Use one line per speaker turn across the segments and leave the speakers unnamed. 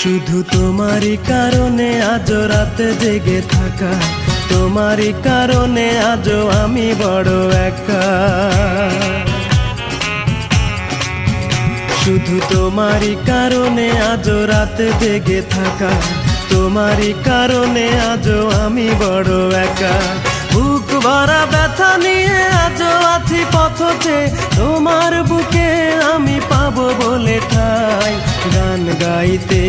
শুধু তোমারই কারণে আজ রাতে জেগে থাকা, তোমারই কারণে আজও আমি বড় একা। শুধু তোমারই কারণে আজ রাতে জেগে থাকা, তোমারই কারণে আজও আমি বড় একা। বুক ভরা ব্যথা নিয়ে আজও আছি পথে, তোমার বুকে আমি পাবো বলে ঠাই। গান গাইতে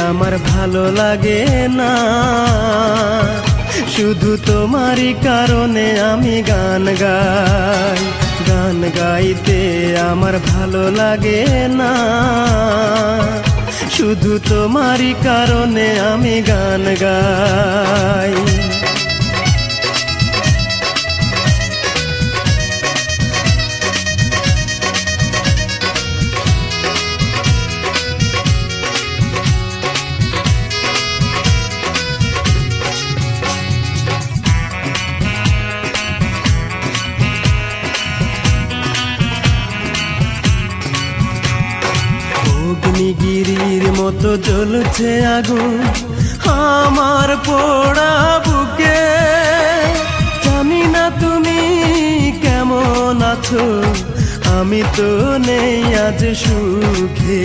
আমার ভালো লাগে না, শুধু তোমারই কারণে আমি গান গাই। গান গাইতে আমার ভালো লাগে না, শুধু তোমারই কারণে আমি গান গাই। অগ্নিগিরির মতো জ্বলছে আগুন আমার পোড়া বুকে। জানি না তুমি কেমন আছো, আমি তো নেই আজ সুখে।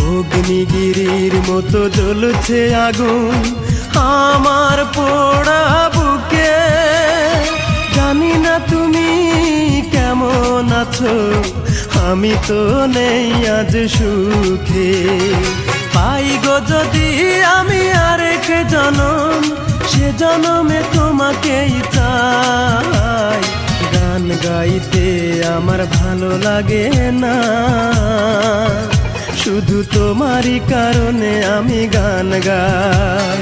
অগ্নিগিরির মতো জ্বলছে আগুন আমার পোড়া বুকে। জানি না তুমি কেমন আছো, আমি তো নেই আজ সুখে। পাই গো যদি আমি আরেক জনম, সে জনমে তোমাকেই চাই। গান গাইতে আমার ভালো লাগে না, শুধু তোমারই কারণে আমি গান গাই।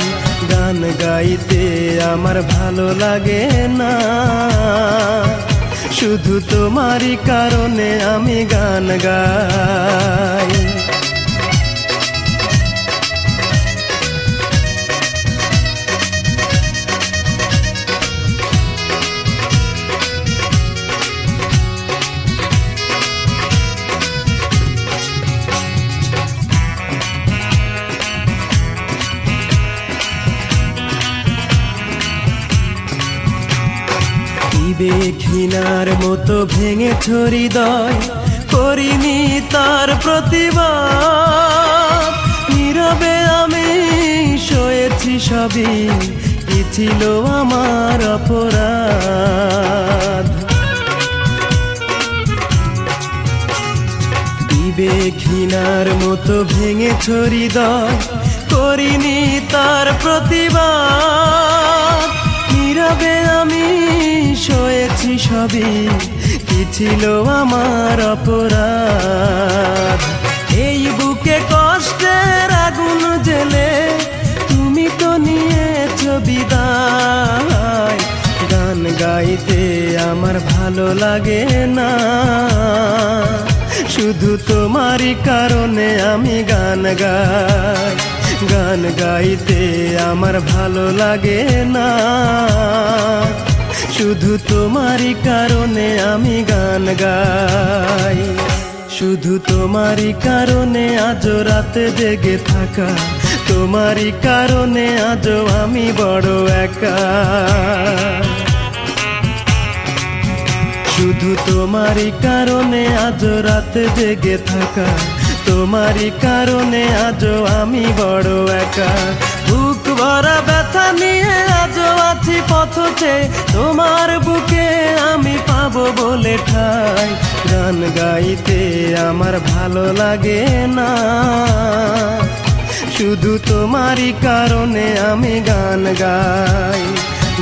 গান গাইতে আমার ভালো লাগে না, শুধু তোমারই কারণে আমি গান গাই। ঘৃণার মতো ভেঙেছ হৃদয়, করিনি তার প্রতিবাদ। নীরবে আমি সয়েছি সবই, কি ছিল আমার অপরাধ। ঘৃণার মতো ভেঙেছ হৃদয়, করিনি তার প্রতিবাদ। নীরবে আমি সয়েছি সবই, কি ছিল আমার অপরাধ। এই বুকে কষ্টের আগুন জেলে তুমি তো নিয়েছ বিদায়। গান গাইতে আমার ভালো লাগে না, শুধু তোমারই কারণে আমি গান গাই। গান গাইতে আমার ভালো লাগে না, শুধু তোমারই কারণে আমি গান গাই। শুধু তোমারই কারণে আজ রাতে জেগে থাকা, তোমারই কারণে আজও আমি বড় একা। শুধু তোমারই কারণে আজ রাতে জেগে থাকা, তোমারই কারণে আজও আমি বড় একা। বুক ভরা ব্যথা নিয়ে আজও আছি পথে, তোমার বুকে আমি পাবো বলে ঠাই। গান গাইতে আমার ভালো লাগে না, শুধু তোমারই কারণে আমি গান গাই।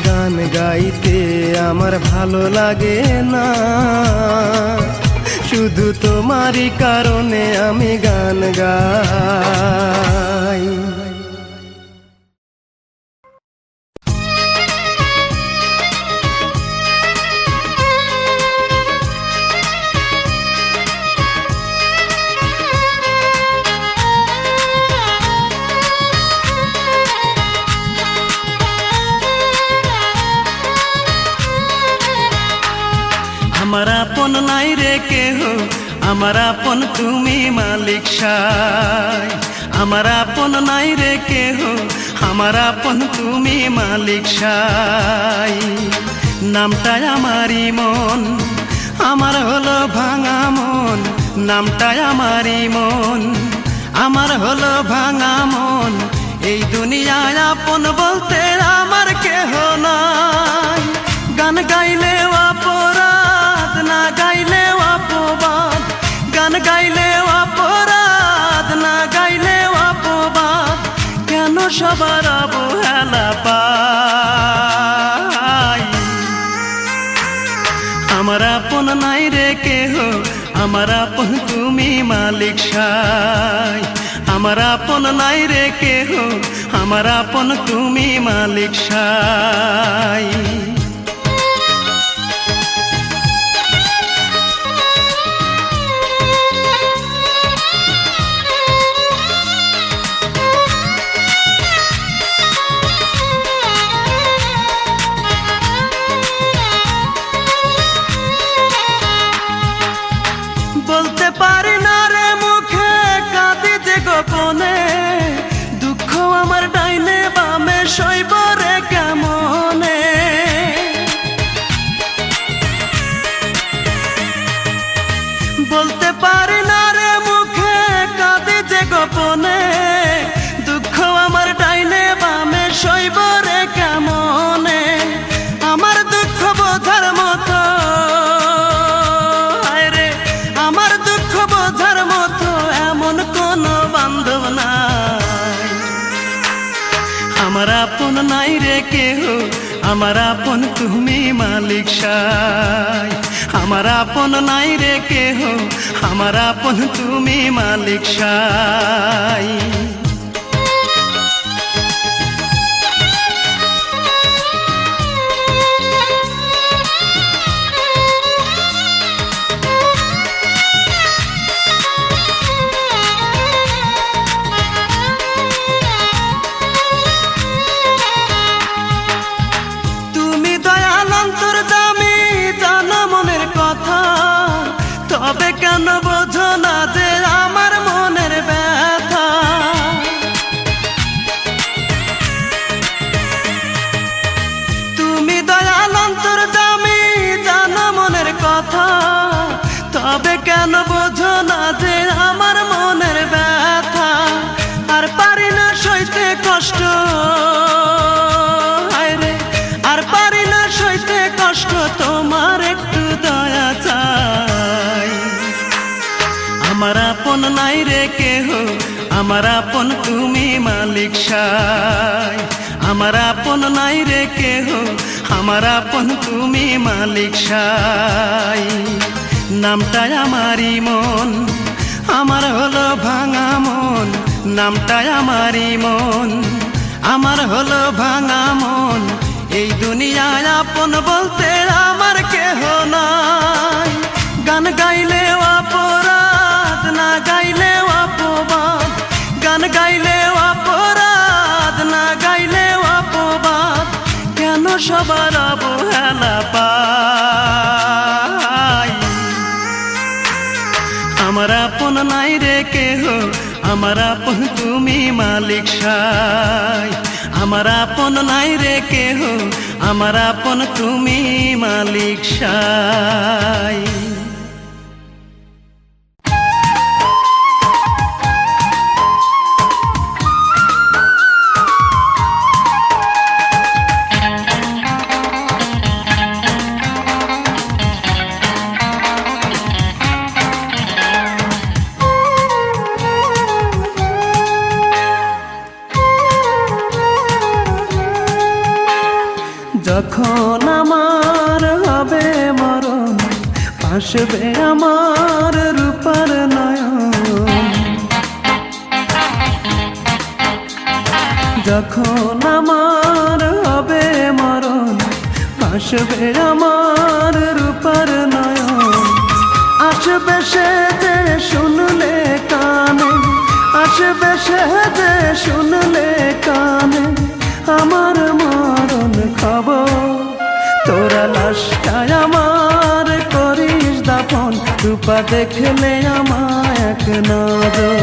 গান গাইতে আমার ভালো লাগে না, শুধু তোমারই কারণে আমি গান গাই।
আমার আপন নাই রে কেহ,
আমার আপন তুমি মালিক সাই, আমার আপন নাই রে কেহ, আমার আপন তুমি মালিক সাই। নামটাই আমারই মন, আমার হলো ভাঙা মন, নামটাই আমারই মন, আমার হলো ভাঙা মন। এই দুনিয়ায় আপন বলতে আমার কেহ নাই। গান গাইলেও অপরাধ, না গাইলেও অপবাদ, গান গাইলেও অপরাধ, না গাইলেও অপবাদ। কেন সবার অবহেলা পাই? আমার আপন নাই রে কেহ, আমার আপন তুমি মালিক সাই। আমার আপন নাই রে কেহ, আমার আপন তুমি মালিক সাই। বলতে পারি না রে মুখে, কাঁদি যে গোপনে, দুঃখ আমার ডাইনে বামে সইব রে কেমনে। বলতে পারি না রে মুখে, কাঁদি যে গোপনে, দুঃখ আমার ডাইনে বামে সইব রে কেমনে। আমার দুঃখ বোঝার মতো, আমার দুঃখ বোঝার মতো এমন কোনো বান্ধব নাই। আমার আপন নাই রে কেহ, আমার আপন তুমি মালিক সাই। আমার আপন নাই রে কেহ, আমার আপন তুমি মালিক সাই। তবে কেন বোঝো না যে আমার মনের ব্যথা? তুমি দয়াল অন্তর্যামী, জানো মনের কথা। তবে কেন বোঝো না যে আমার মনের ব্যথা? আর পারি না সইতে কষ্ট, আর পারি না সইতে কষ্ট, তোমার একটু দয়া চাই। আমার আপন নাই রে কেহ, আমার আপন তুমি মালিক সাই। আমার আপন নাই রে কেহ, আমার আপন তুমি মালিক সাই। নামটাই আমারই মন, আমার হলো ভাঙা মন, নামটাই আমারই মন, আমার হলো ভাঙা মন। এই দুনিয়ায় আপন বলতে আমার কেহ নাই। গান গাইলেও অপরাধ, না গাইলেও অপবাদ, গান গাইলেও অপরাধ, না গাইলেও অপবাদ। কেন সবার অবহেলা পাই? আমার আপন নাই রে কেহ, আমার আপন তুমি মালিক সাই। আমার আপন নাই রে কেহ, আমার আপন তুমি মালিক সাই। যখন আমার হবে মরণ, আসবে আমার রূপার নয়ন। যখন আমার হবে মরণ, আসবে আমার রূপার নয়ন। আসবে সে যে শুনলে কানে, আসবে সে যে শুনলে কানে আমার মরণ খবর। তোরা লাশটায় আমার করিস দাফন, রূপার রূপা দেখলে আমায় এক নজর,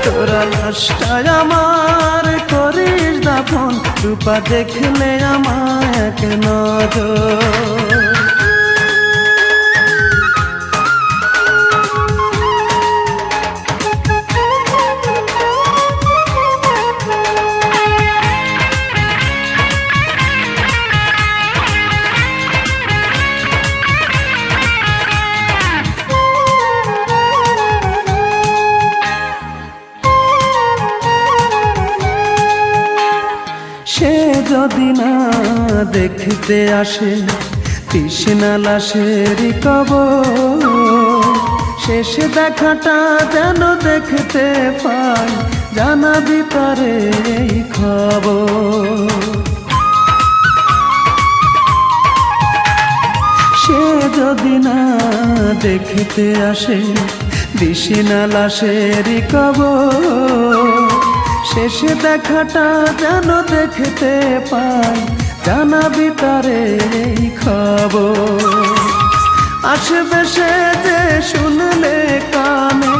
তোরা লাশটায় আমার করিস দাফন, রূপা দেখলে আমায় এক নজর। সে যদি না দেখতে আসে তৃষ্ণা লাশের কবর, শেষ দেখাটা যেন দেখতে পাই, জানাবি তারে এই খবর। সে যদি না দেখতে আসে তৃষ্ণা লাশের কবর, শেষ দেখাটা যেন দেখতে পাই, জানাবি তারে এই খবর। আসবে সে যে শুনলে কানে,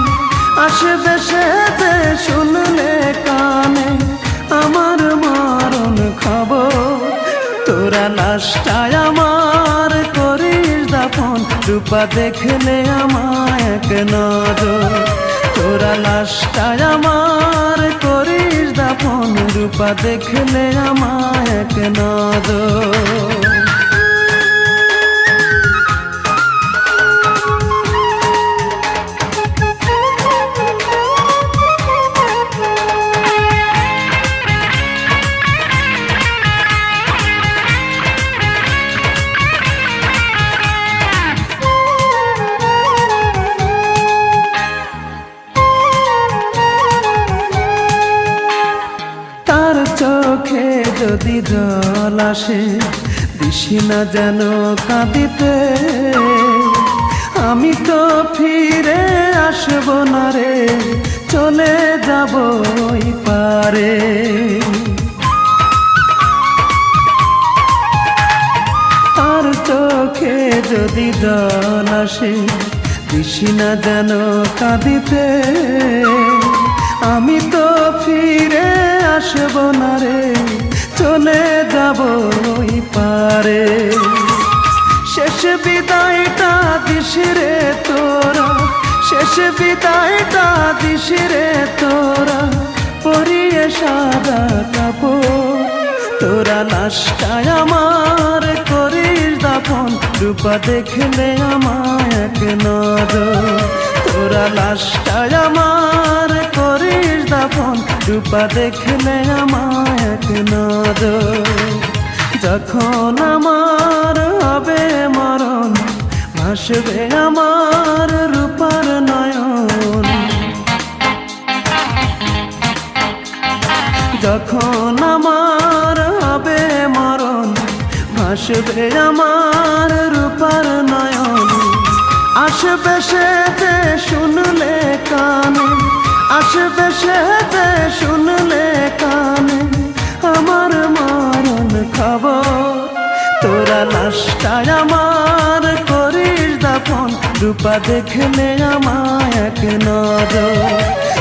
আসবে সে যে শুনলে কানে আমার মরণ খবর, তোরা লাশটায় আমার করিস দাফন, রূপা দেখলে আমায় এক নজর, তোরা লাশটায় আমার করিস দাফন, রূপা দেখলে আমায় এক নজর। চোখে যদি জল আসে দিশি না যেন কাঁদিতে, আমি তো ফিরে আসব না রে, চলে যাব ওই পারে। তার চোখে যদি জল আসে দিশি না যেন কাঁদিতে, আমি তো ফিরে আসব না রে, চলে যাব ওই পারে। শেষ বিদায়টা দিস রে তোরা, শেষ বিদায়টা দিস রে তোরা, পরিয়ে সাদা কাপড়, তোরা লাশটায় আমার করিস দাফন, রূপা দেখলে আমায় এক নজর, তোরা লাশটায় আমার করিস দাফন, রূপা দেখলে আমায় এক নজর। যখন আমার হবে মরণ ভাসবে আমার রূপার নয়ন, যখন আমার হবে মরণ ভাসবে আমার রূপার নয়ন। আসবে সে যে শুনলে কানে, আসবে সে যে শুনলে কানে আমার মরণ খবর, তোরা লাশটায় আমার করিস দাফন, রূপা দেখলে আমায় এক নজর,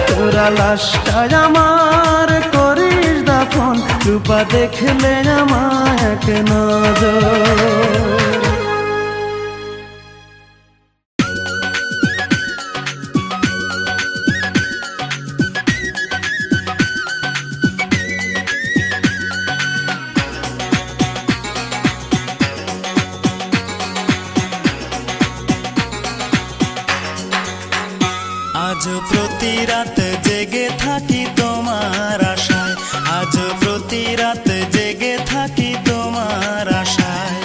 তোরা লাশটায় আমার করিস দাফন, রূপা দেখলে আমায় এক নজর।
আজ প্রতি রাত জেগে থাকি তোমার আশায়, আজ প্রতি রাত জেগে থাকি তোমার আশায়।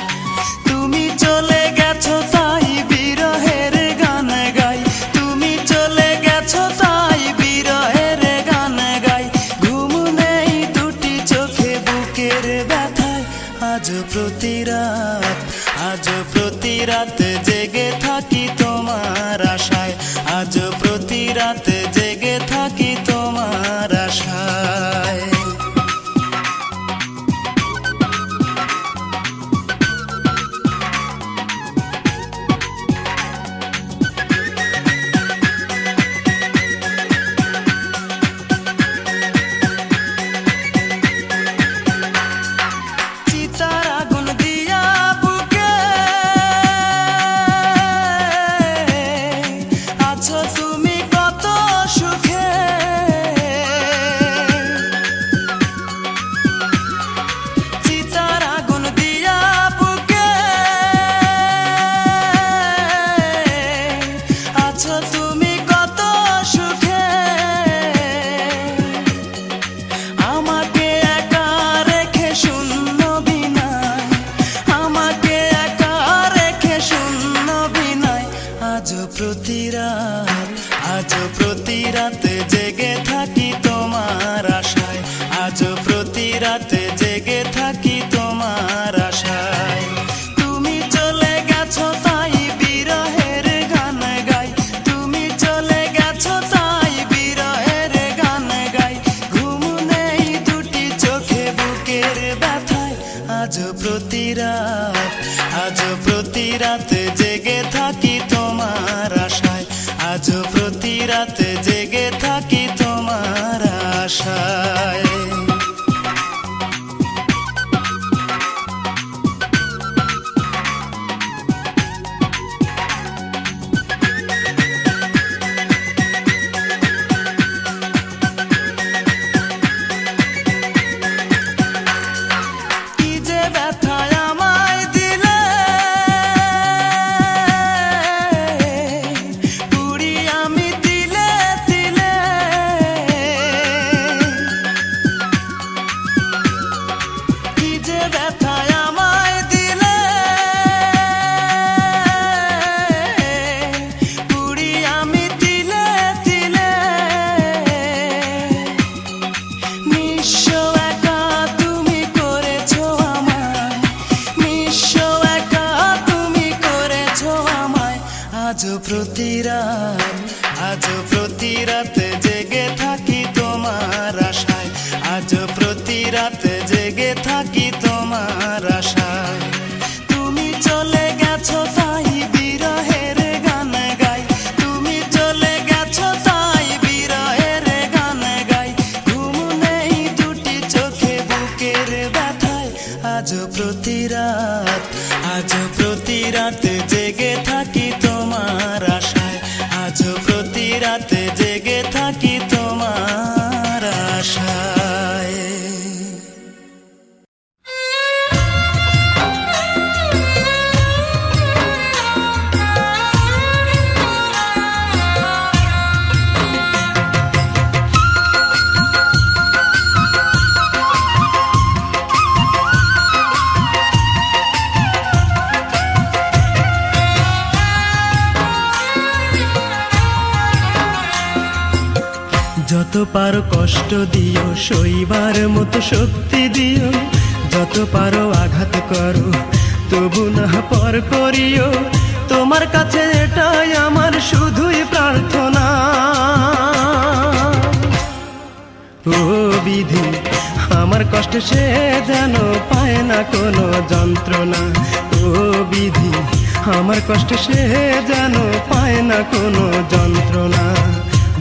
তুমি চলে গেছো তাই বিরহের গান গাই, তুমি চলে গেছো তাই বিরহের গান গাই। ঘুম নেই দুটি চোখে বুকের ব্যথায়, আজ প্রতি রাত, আজ প্রতি রাত জেগে থাকি তোমার আশায়, আজ প্রতি রাত জেগে থাকি তোমার আশায়। জেগে থাকি তোমার আশায়। তুমি চলে গেছো তাই বিরহের গান গাই, তুমি চলে গেছো তাই বিরহের গান গাই। ঘুম নেই দুটি চোখে বুকের ব্যথায়, আজও প্রতি রাত জেগে থাকি তোমার আশায়, আজও প্রতি রাত জেগে থাকি তোমার আশায়। কি যে ব্যথায় আমায় দিলে, পুরি আমি তিলে তিলে। কি যে ব্যথায় আমায় দিলে, পুরি আমি তিলে তিলে। নিঃস্ব একা তুমি করেছো আমায়, নিঃস্ব একা তুমি করেছো আমায়। আজও প্রতি রাত জেগে থাকি তোমার আশায়, আজও প্রতি রাত জেগে থাকি তোমার আশায়। তুমি চলে গেছো তাই বিরহের গান গাই, তুমি চলে গেছো তাই বিরহের গান গাই। ঘুম নেই দুটি চোখে বুকের ব্যথায়, আজও প্রতি রাত জেগে থাকি তোমার আশায়, আজও প্রতি রাত জেগে থাকি তোমার আশায়।
যত পারো কষ্ট দিও, সইবার মতো শক্তি দিও, যত পারো আঘাত করো, তবু না পর করিও। তোমার কাছে এটাই আমার শুধুই প্রার্থনা। ও বিধি, আমার কষ্ট সে যেন পায় না কোনো যন্ত্রণা। ও বিধি, আমার কষ্ট সে যেন পায় না কোনো যন্ত্রণা।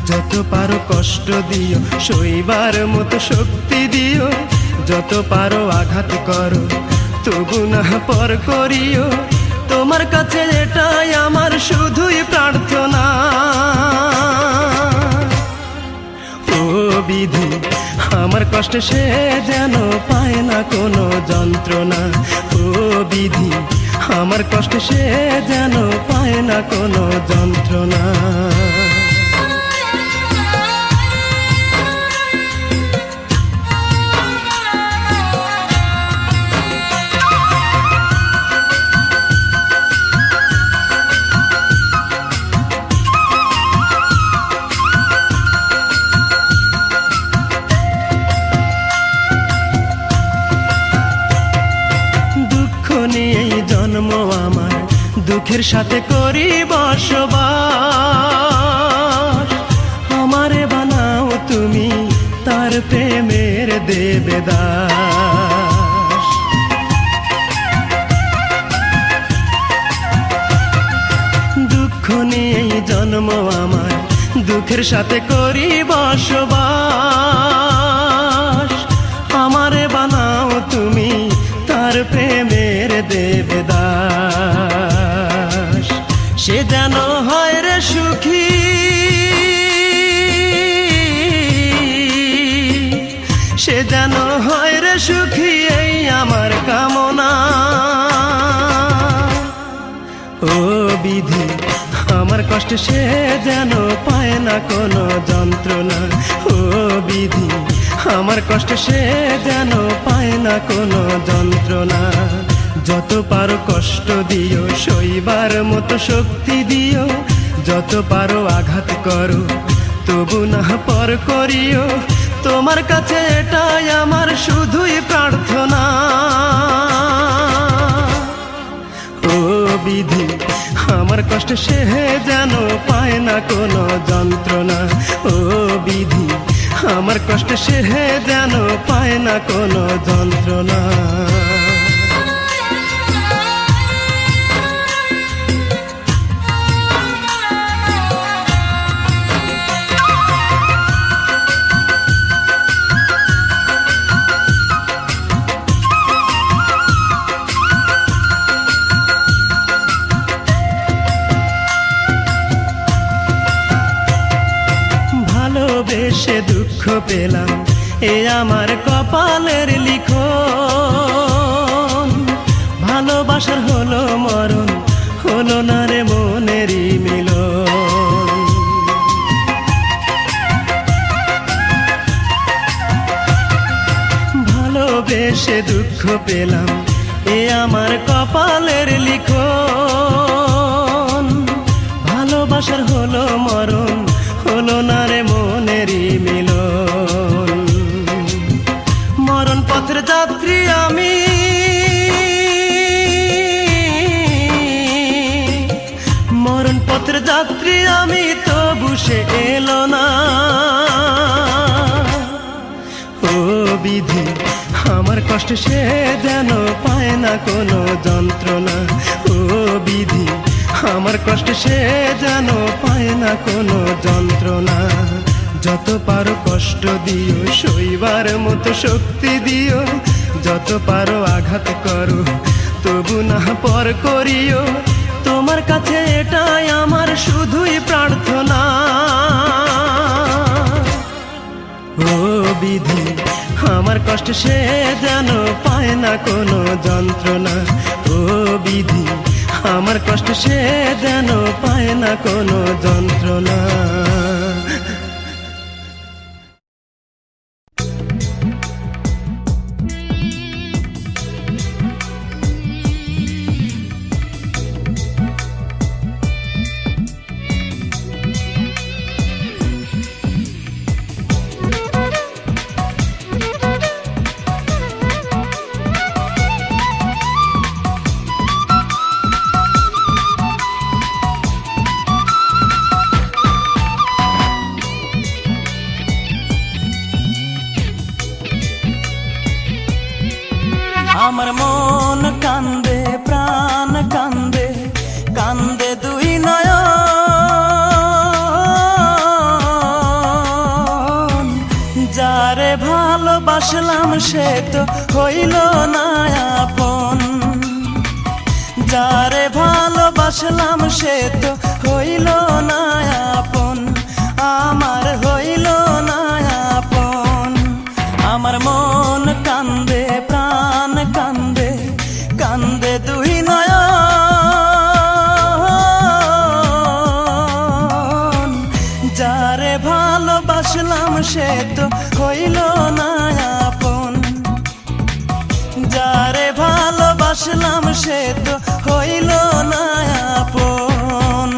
যত পারো কষ্ট দিও, সইবার মতো শক্তি দিও, যত পারো আঘাত করো, তবু না পর করিও। তোমার কাছে এটাই আমার শুধুই প্রার্থনা। ও বিধি, আমার কষ্ট সে যেন পায় না কোনো যন্ত্রণা। ও বিধি, আমার কষ্ট সে যেন পায় না কোনো যন্ত্রণা। জন্ম আমার, দুঃখের সাথে করি বসবাস। আমারে বানাও তুমি তার প্রেমের দেবদাস। দুঃখ নিয়েই জন্ম আমার, দুঃখের সাথে করি বসবাস। আমারে বানাও তুমি তার প্রেমের দেবদাস। সে যেন হয় রে সুখী, সে যেন হয় রে সুখী, এই আমার কামনা। ও বিধি, আমার কষ্ট সে যেন পায় না কোনো যন্ত্রণা। ও বিধি, আমার কষ্ট সে যেন পায় না কোনো যন্ত্রণা। যত পারো কষ্ট দিও, সইবার মতো শক্তি দিও, যত পারো আঘাত করো, তবু না পর করিও। তোমার কাছে এটাই আমার শুধুই প্রার্থনা। আমার কষ্ট সে যেন পায় না কোনো যন্ত্রণা। ও বিধি, আমার কষ্ট সে যেন পায় না কোনো যন্ত্রণা। ভালোবেসে দুঃখ পেলাম, এ আমার কপালের লিখন। ভালোবাসার হলো মরণ, হলো না রে মনেরই মিলন। ভালোবেসে দুঃখ পেলাম, এ আমার কপালের লিখন। ভালোবাসার হলো মরণ, হলো না রে মনেরই মিলন। মরণ পথের যাত্রী আমি, মরণ পথের যাত্রী আমি, তবু সে এলো না। ও বিধি, আমার কষ্ট সে যেন পায় না কোনো যন্ত্রণা। ও বিধি, আমার কষ্ট সে যেন পায় না কোনো যন্ত্রণা। যত পারো কষ্ট দিও, সইবার মতো শক্তি দিও। যত পারো আঘাত করো, তবু না পর করিও। তোমার কাছে এটাই আমার শুধুই প্রার্থনা। ও বিধি, আমার কষ্ট সে যেন পায় না কোনো যন্ত্রণা। ও বিধি, আমার কষ্ট সে যেন পায় না কোনো যন্ত্রণা।
আমার মন কান্দে, প্রাণ কান্দে, কান্দে দুই নয়ন। যারে ভালোবাসলাম সে তো হইল না আপন। যারে ভালোবাসলাম সে তো হইল না আপন। আমার হইল না আপন। আমার মন কান্দে, প্রাণ কান্দে, কান্দে দুই নয়ন। যারে ভালোবাসলাম সে তো হইল না আপন। যারে ভালোবাসলাম সে তো হইল না আপন।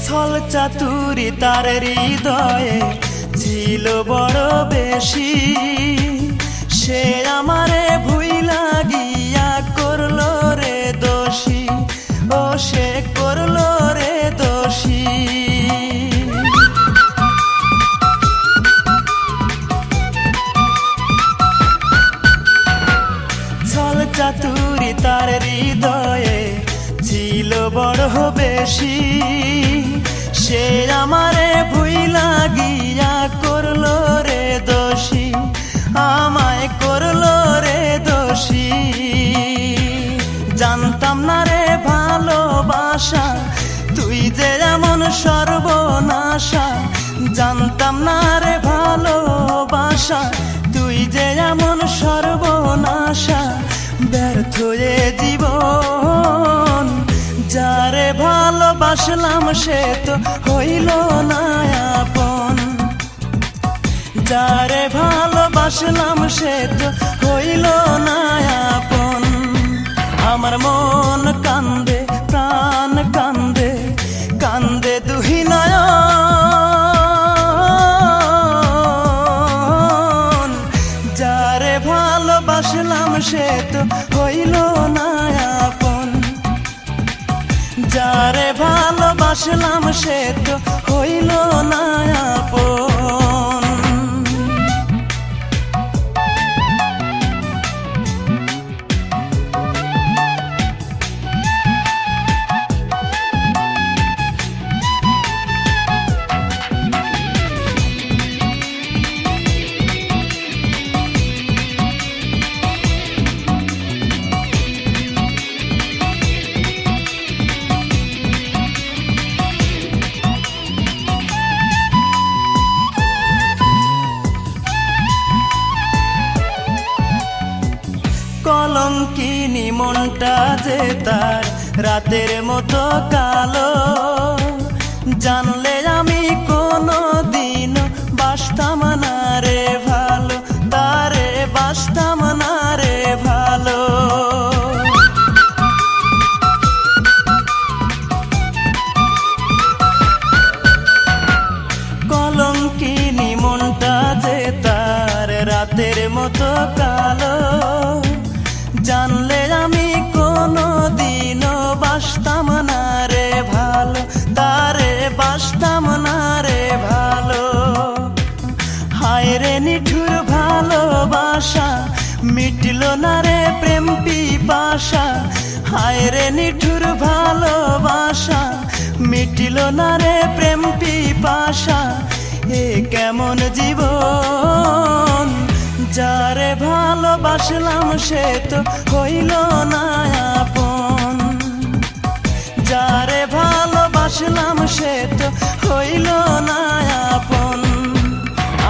ছল চাতুরি তার হৃদয়ে ছিল বড় বেশি। সে আমারে ভুইলা গিয়া করলো রে দোষী। ও সে করলো রে দোষী। ছল চাতুরি তার হৃদয়ে ছিল বড় বেশি। সে আমারে ভুইলা গিয়া করলো রে দোষী। আমায় করলো রে দোষী। জানতাম না রে ভালোবাসা, তুই যে এমন সর্বনাশা। জানতাম না রে ভালোবাসা, তুই যে এমন সর্বনাশা। ব্যর্থ এ জীবন। যারে ভালোবাসলাম সে তো হইল না আপন, যারে ভালোবাসলাম সে তো হইল না আপন। আমার মন কান্দে, প্রাণ কান্দে, কান্দে দুহি নয়ন। যারে ভালোবাসলাম সে তো হইল না আপন, যারে ভালোবাসলাম সে তো হইল না আপন। কলঙ্কিনী মনটা যে তার রাতের মতো কালো, জানলে আমি কোনো দিন বাসতাম না রে ভালো, তারে বাসতাম না রে ভালো। কলঙ্কিনী মনটা যে তার রাতের মতো কালো, জানলে আমি কোনো দিনও বাসতাম না রে ভালো, তারে বাসতাম না রে ভালো। হায় রে নিঠুর ভালোবাসা, মিটল না রে প্রেম পিপাসা। হায় রে নিঠুর ভালোবাসা, মিটল না রে প্রেম পিপাসা। এ কেমন জীবন, যারে ভালোবাসলাম সে তো হইল না আপন, যারে ভালোবাসলাম সে তো হইল না আপন।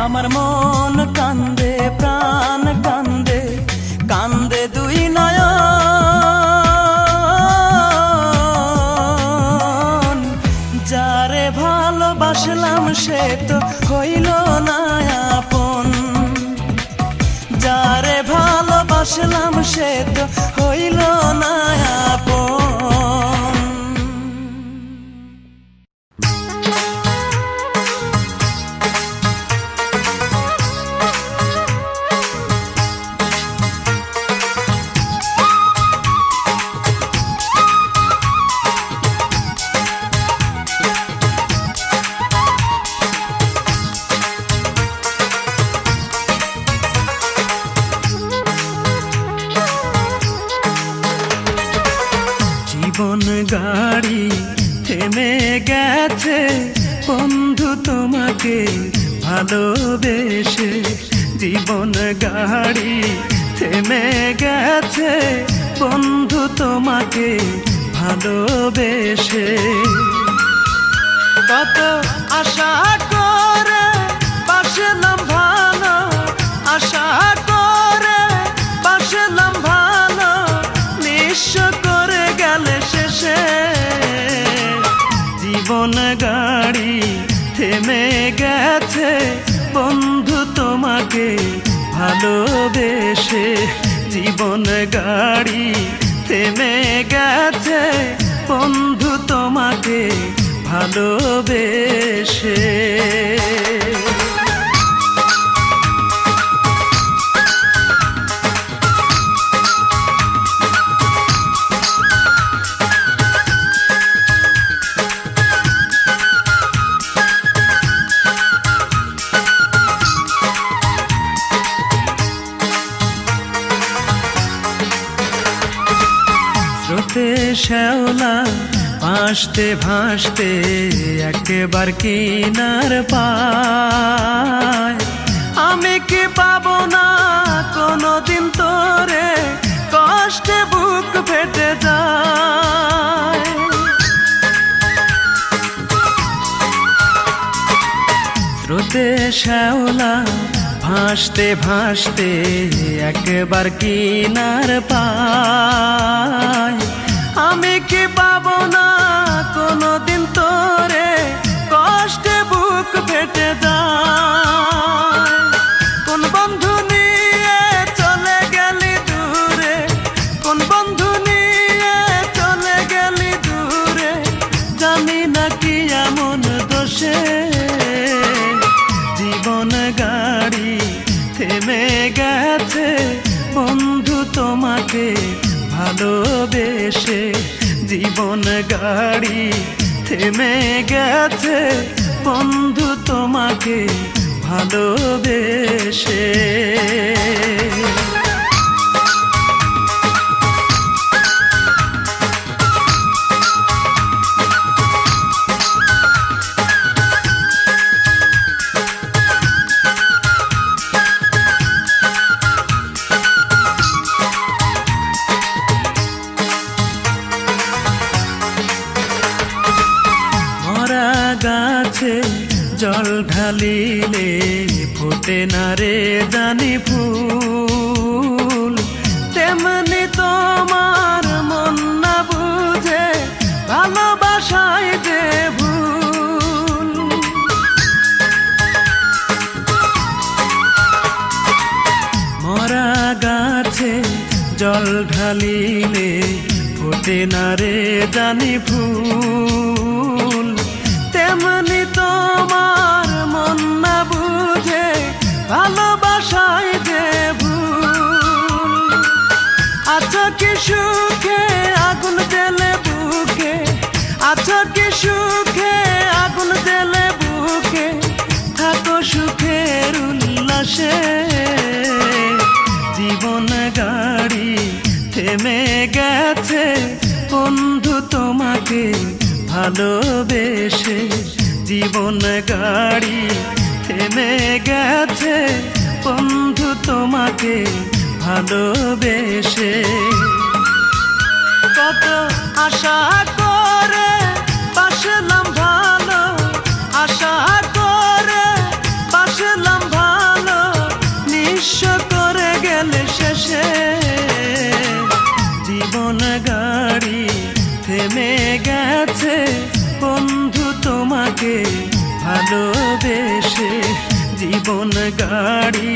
আমার মন কান্দে, প্রাণ কান্দে, কান্দে দুই নয়ন। যারে ভালোবাসলাম সে তো হইল না আপন, যারে ভালোবাসলাম সে তো হইল না আপন।
জীবন গাড়ি থেমে গেছে বন্ধু তোমাকে ভালোবেসে, জীবন গাড়ি থেমে গেছে বন্ধু তোমাকে ভালোবেসে।
কত আশা করে বাসলাম ভালো, আশা করে বাসলাম ভালো, নিঃস্ব করে গেলে শেষে।
জীবন গাড়ি থেমে গেছে বন্ধু তোমাকে ভালোবেসে, জীবন গাড়ি থেমে গেছে বন্ধু তোমাকে ভালোবেসে। স্রোতে শ্যাওলা ভাসতে ভাসতে একবার কিনার পায়,
আমি কি পাবো না কোনোদিন তোরে, কষ্টে বুক ফেটে যায়।
স্রোতে শ্যাওলা ভাসতে ভাসতে একবার কিনার পায়, আমি কি পাবো না কোনোদিন তোরে, কষ্টে বুক ফেটে যায়। কোন বন্ধু নিয়ে চলে গেলি দূরে, কোন বন্ধু নিয়ে চলে গেলি দূরে, জানি না কি এমন দোষে জীবন গাড়ি থেমে গেছে বন্ধু তোমাকে ভালোবেসে। জীবন গাড়ি থেমে গেছে বন্ধু তোমাকে ভালোবেসে। গাছে জল ঢালিলে ফোটে না রে জানি ফুল, তেমনি তোমার মন না বুঝে ভালোবাসায় যে ভুল। মরা গাছে জল ঢালিলে ফোটে না রে জানি ফুল, তেমনি তোমার মন না বুঝে ভালোবাসায় যে ভুল। আছো কি সুখে আগুন জ্বেলে বুকে, আছো কি সুখে আগুন জ্বেলে বুকে, থাকো সুখের উল্লাসে। জীবন গাড়ি থেমে গেছে বন্ধু তোমাকে ভালোবেসে। জীবন গাড়ি থেমে গেছে বন্ধু তোমাকে ভালোবেসে। কত আশা করে বাসলাম ভালো, আশা করে বাসলাম ভালো, নিঃস্ব করে গেলে শেষে। জীবন গাড়ি থেমে গেছে বন্ধু তোমাকে ভালোবেসে। জীবন গাড়ি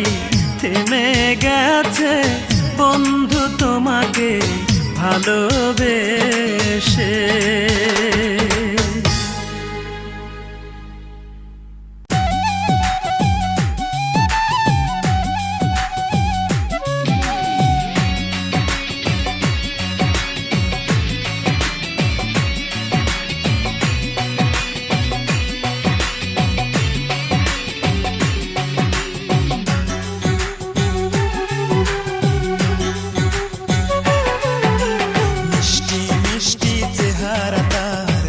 থেমে গেছে বন্ধু তোমাকে ভালোবেসে।
মিষ্টি মিষ্টি চেহারা তার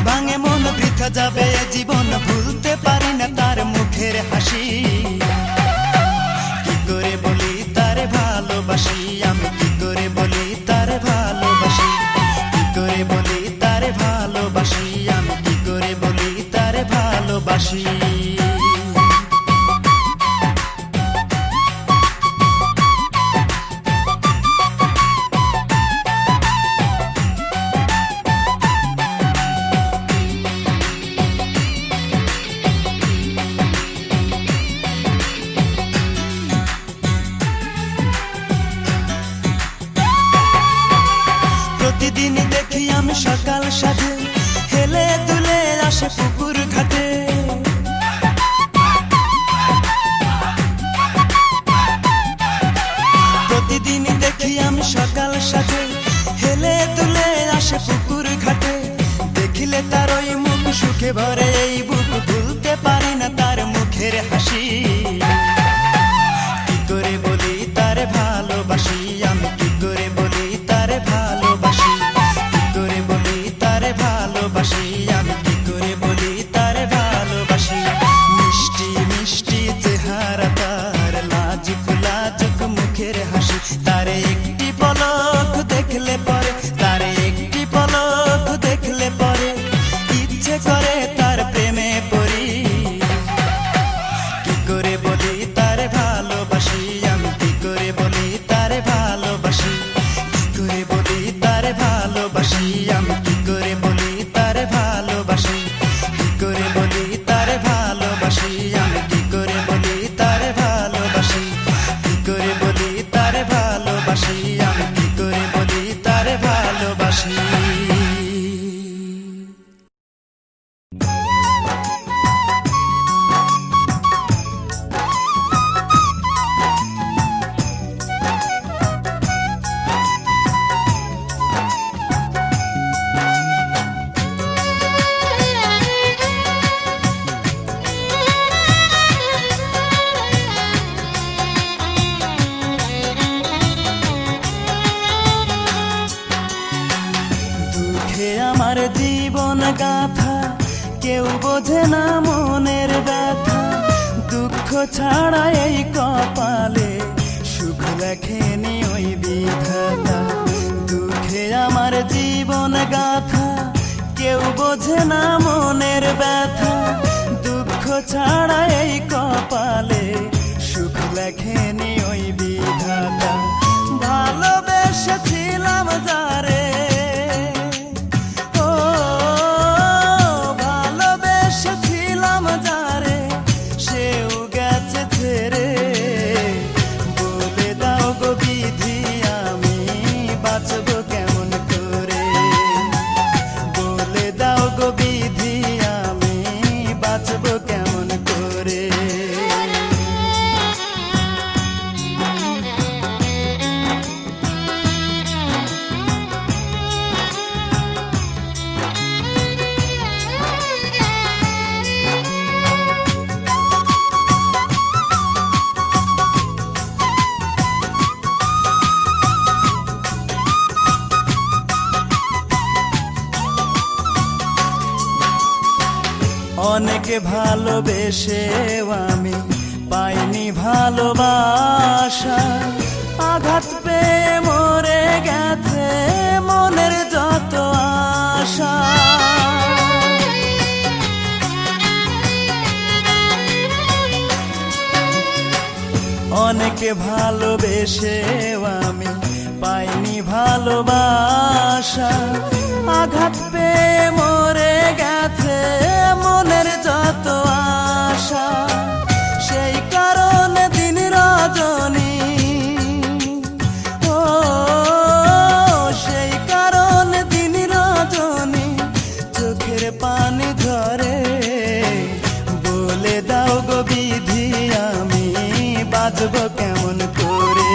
ভাঙে মন বৃথা যাবে এ জীবন, ভুলতে পারি না তার মুখের হাসি। কি করে বলি তারে ভালোবাসি, আমি কি করে বলি তারে ভালোবাসি, কি করে বলি তারে ভালোবাসি, আমি কি করে বলি তারে ভালোবাসি। প্রতিদিনই দেখি আমি সকাল সাজে হেলে দুলে আসে পুকুর ঘাটে। প্রতিদিনই দেখি আমি সকাল সাজে হেলে দুলে আসে পুকুর ঘাটে। দেখিলে তার ওই মুখ সুখে ভরে এই বুক, ভুলতে পারি না তার মুখের হাসি। কি করে বলি তারে ভালোবাসি, আমি কি করে বলি তারে ভালোবাসি, কি করে বলি তারে ভালোবাসি, আমি কি করে বলি তারে ভালোবাসি। মিষ্টি মিষ্টি চেহারা তার, লাজুক লাজুক মুখের হাসি, তারে একটি পলক দেখলে পরে, তারে একটি পলক দেখলে পরে ইচ্ছে করে তার প্রেমে পড়ি। কি করে বলি তারে ভালোবাসি, আমি কি করে বলি তারে ভালোবাসি, কি করে বলি তারে ভালোবাসি, আমি কি করে বলি তারে ভালোবাসি, কি করে বলি তারে ভালোবাসি, আমি কি করে বলি তারে ভালোবাসি, কি করে বলি তারে ভালোবাসি, আমি কি করে বলি তারে ভালোবাসি। দুঃখে আমার জীবন গাথা, কেউ বোঝে না মনের ব্যথা। দুঃখ ছাড়া এই কপালে সুখ লেখেনি ওই বিধাতা। দুঃখে আমার জীবন গাথা, কেউ বোঝে না মনের ব্যথা। দুঃখ ছাড়া এই কপালে সুখ লেখেনি ওই বিধাতা। ভালোবেসেছিলাম যারে, ও ভালোবেসেছিলাম যারে, সেও গেছে ছেড়ে। বলে দাও গো বিধি, আমি বাঁচব কেমন করে, বলে দাও গো বিধি, আমি বাঁচব কেমন করে। অনেকে ভালোবেসেও আমি পাইনি ভালোবাসা। আঘাত পেয়ে মরে গেছে মনের যত আশা। অনেকে ভালোবেসেও আমি পাইনি ভালোবাসা। আঘাত পেয়ে মরে গেছে মনের যত আশা। সেই কারণে দিন রজনী, ও সেই কারণে দিন রজনী চোখের পানি ঝরে। বলে দাও গো বিধি, আমি বাঁচব কেমন করে,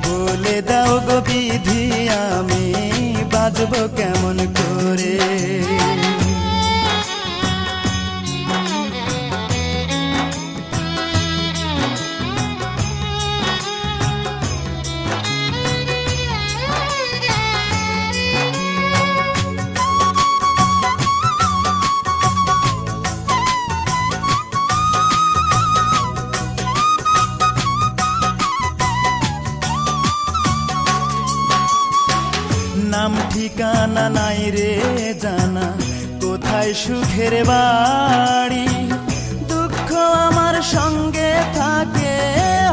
বলে দাও গো বিধি, আমি বাঁচব কেমন করে। নাম ঠিকানা নাই রে জানা, কোথায় সুখের বাড়ি। দুঃখ আমার সঙ্গে থাকে,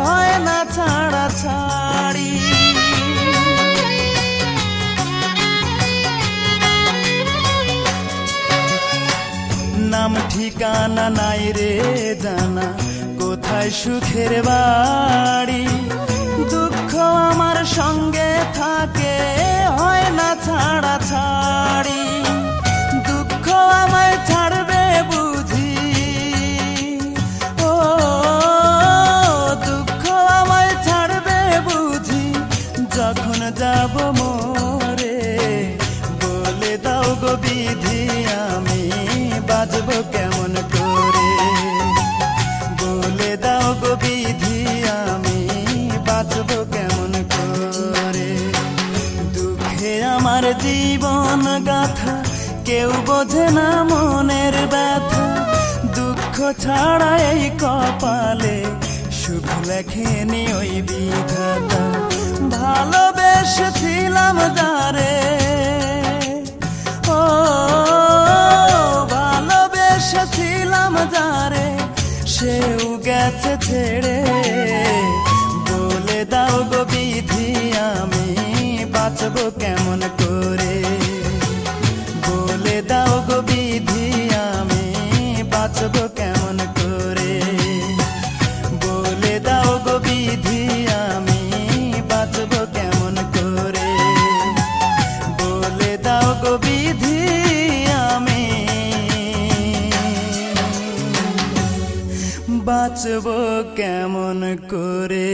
হয় না ছাড়া ছাড়ি। নাম ঠিকানা নাই রে জানা, কোথায় সুখের বাড়ি। দুঃখ আমার সঙ্গে থাকে, হয় না ছাড়া ছাড়ি। দুঃখ আমায় ছাড়বে বুঝি, ও দুঃখ আমায় ছাড়বে বুঝি, যখন যাব মোরে। বলে দাও গো বিধি, আমি বাজবো কেমন করে। বলে দাও গো বিধি, আমি বাঁচবো কেমন করে। দুঃখে আমার জীবন গাথা, কেউ বোঝে না মনের ব্যথা। দুঃখ ছাড়া এই কপালে, সুখ লেখেনি ওই বিধাতা। ভালোবেসেছিলাম যারে, ও ভালোবেসেছিলাম যারে, সেও গেছে ছেড়ে। বলে দাও গো বিধি, আমি বাঁচবো কেমন করে। বলে দাও গো বিধি, আমি বাঁচবো কেমন করে। বলে দাও গো বিধি, আমি বাঁচবো কেমন করে। বলে দাও গো বিধি, আমি বাঁচবো কেমন করে।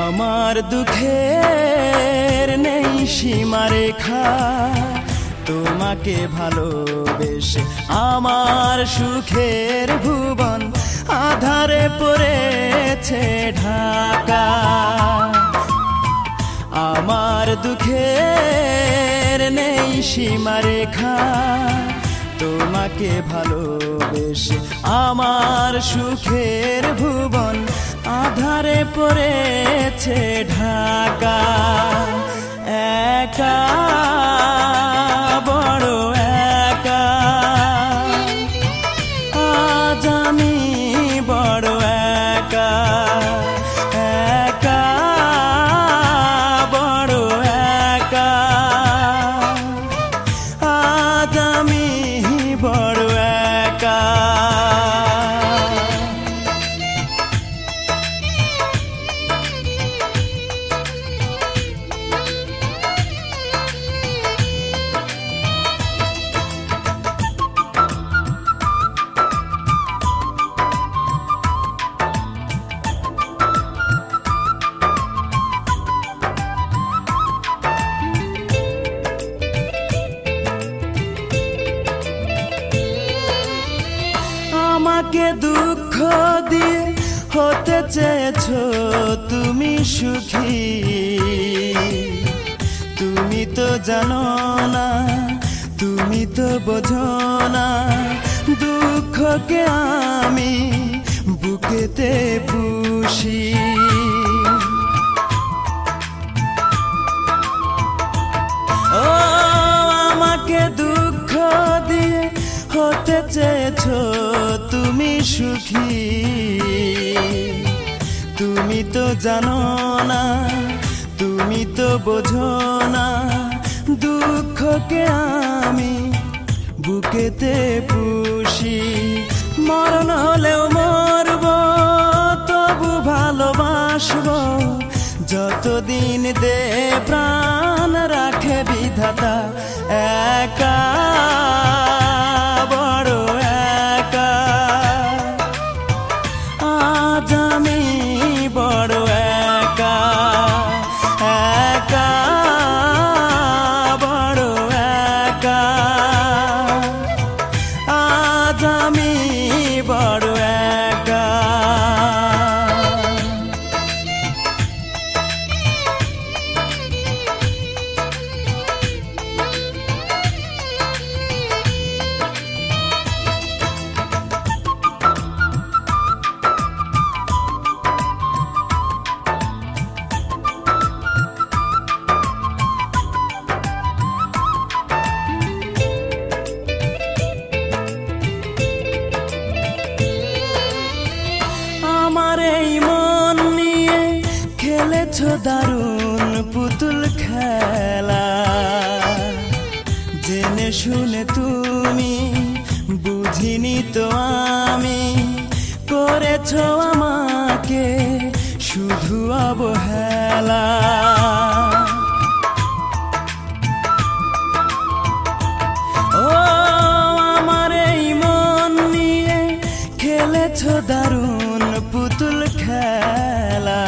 আমার দুঃখের নেই সীমারেখা, তোমাকে ভালোবেসে আমার সুখের ভুবন আধারে পড়েছে ঢাকা। আমার দুঃখের নেই সীমারেখা, তোমাকে ভালোবেসে আমার সুখের ভুবন আধারে পড়েছে ঢাকা। একা বড় একা, আজ আমি বড় একা। একা বড় একা, আজ আমি বড় একা। আমাকে দুঃখ দিয়ে হতে চেয়েছো তুমি সুখী। তুমি তো জানো না, তুমি তো বোঝো না, দুঃখকে আমি বুকেতে পুষি। ও আমাকে দুঃখ দিয়ে হতে চেয়েছো তুমি সুখী। তুমি তো জানো না, তুমি তো বোঝো না, দুঃখকে আমি বুকেতে পুষি। মরণ হলেও মরব, তবু ভালোবাসবো, যতদিন দে প্রাণ রাখে বিধাতা। একা বড় একা, আজ আমি বড় একা। একা বড় দারুণ পুতুল খেলা, জেনে শুনে তুমি বুঝিনি তো আমি, করেছো আমাকে শুধু অবহেলা। ও আমার এই মন নিয়ে খেলেছো দারুণ পুতুল খেলা,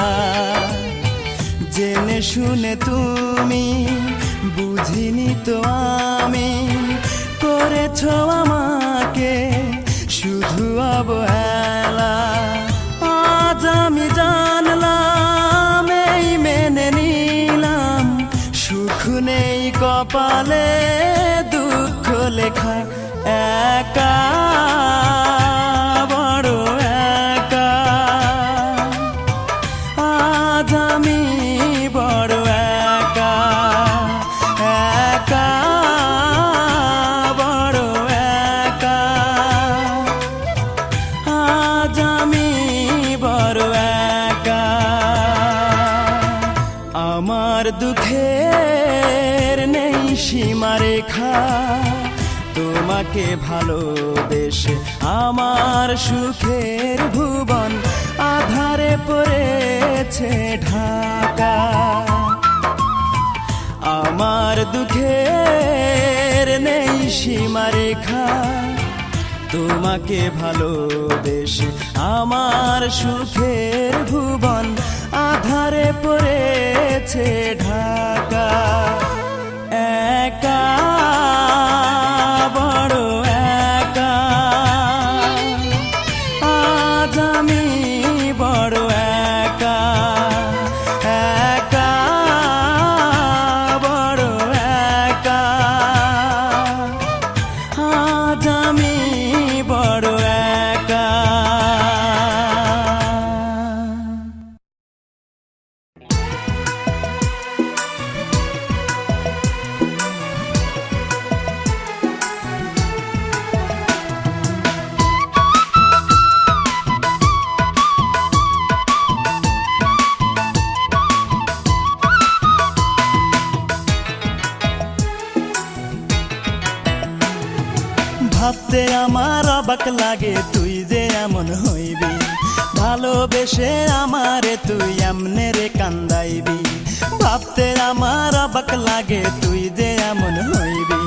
জেনে শুনে তুমি বুঝিনি তো আমি, করেছো আমাকে শুধু অবহেলা। আজ আমি জানলাম, এই মেনে নিলাম, সুখ নেই কপালে, দুঃখ লেখা একা, বড় একা। আজ আমি বড় একা, একা, বড় একা। আজ আমি বড় একা। আমার দুঃখের নেই সীমারেখা, তোমাকে ভালোবেসে আমার সুখের ভুবন আধারে পড়েছে ঢাকা। আমার দুঃখের নেই সীমারেখা, তোমাকে ভালোবেসে আমার সুখের ভুবন আধারে পড়েছে ঢাকা। একা, বড় একা। আজ আমি বড় একা, একা, বড় একা। আজ আমি বড় একা। ভাবতে আমার অবাক লাগে তুই যে এমন হইবি, ভালোবেসে আমারে তুই এমনে রে কান্দাইবি। ভাবতে আমার অবাক লাগে তুই যে এমন হইবি,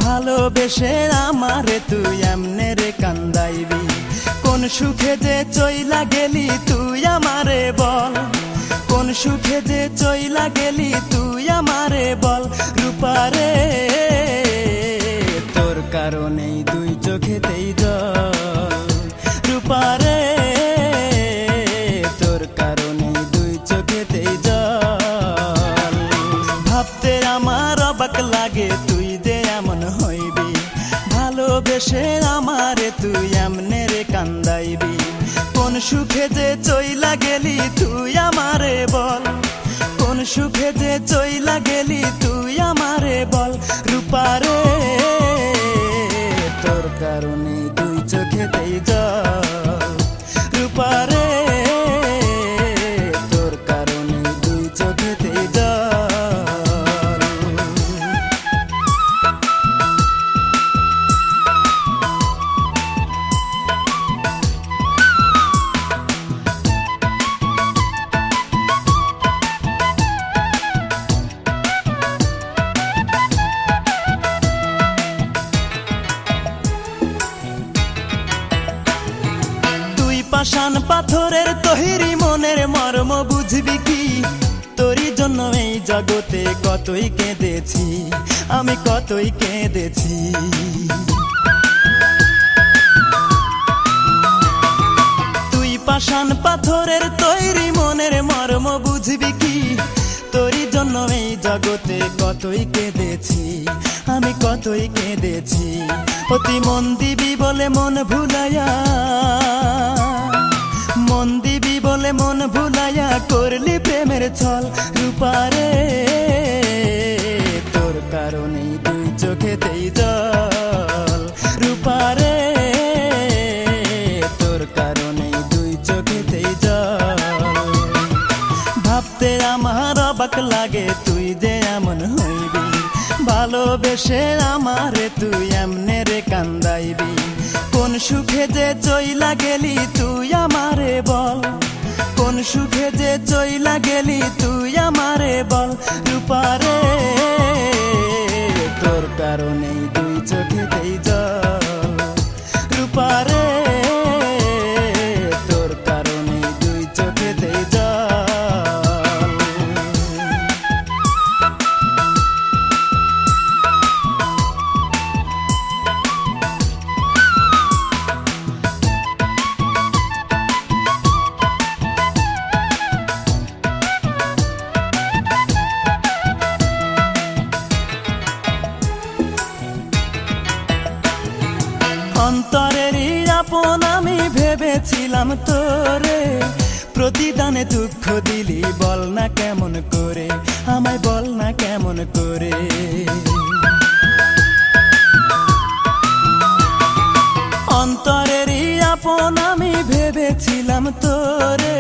ভালোবেসে আমারে তুই এমনে রে কান্দাইবি। কোন সুখে যে চইলা গেলি তুই আমারে বল, কোন সুখে যে চইলা গেলি তুই আমারে বল। রূপারে তোর কারণেই দুই চোখেতেই জল, রূপারে তোর কারণেই দুই চোখেতেই জল। ভাবতে আমার অবাক লাগে তুই যে এমন হইবি, ভালোবেসে আমারে তুই এমনে রে কান্দাইবি। কোন সুখে যে চইলা গেলি তুই আমারে বল, কোন সুখে যে চইলা গেলি তুই আমারে বল। রূপারে তোর কারণে দুই চোখেতেই জল, রূপারে তোর কারণে দুই চোখেতেই জল। পাষাণ পাথরের তৈরি মনের মর্ম বুঝবি কি, তোরই জন্য এই জগতে কতই কেঁদেছি, আমি কতই কেঁদেছি। তুই পাষাণ পাথরের তৈরি মনের মর্ম বুঝবি কি, তোরই জন্য এই জগতে কতই কেঁদেছি, আমি কতই কেঁদেছি। অতি মন দিবি বলে মন ভুলাইয়া, মন দিবি বলে মন ভুলাইয়া করলি প্রেমের ছল। রূপারে তোর কারণেই দুই চোখেতেই জল, রূপারে তোর কারণেই দুই চোখেতেই জল। ভাবতে আমার অবাক লাগে তুই যে এমন হইবি, ভালোবেসে আমারে তুই এমনে রে কান্দাইবি। কোন সুখে যে চইলা গেলি তুই আমারে বল, কোন সুখে যে চইলা গেলি তুই আমারে বল। রূপারে তোর কারণেই দুই চোখেতেই জল, রূপারে তোর কারণেই দুই চোখেতেই জল। অন্তরেরই আপন আমি ভেবেছিলাম তোরে, প্রতিদানে দুঃখ দিলি বল না কেমন করে, আমায় বল না কেমন করে। অন্তরেরই আপন আমি ভেবেছিলাম তোরে,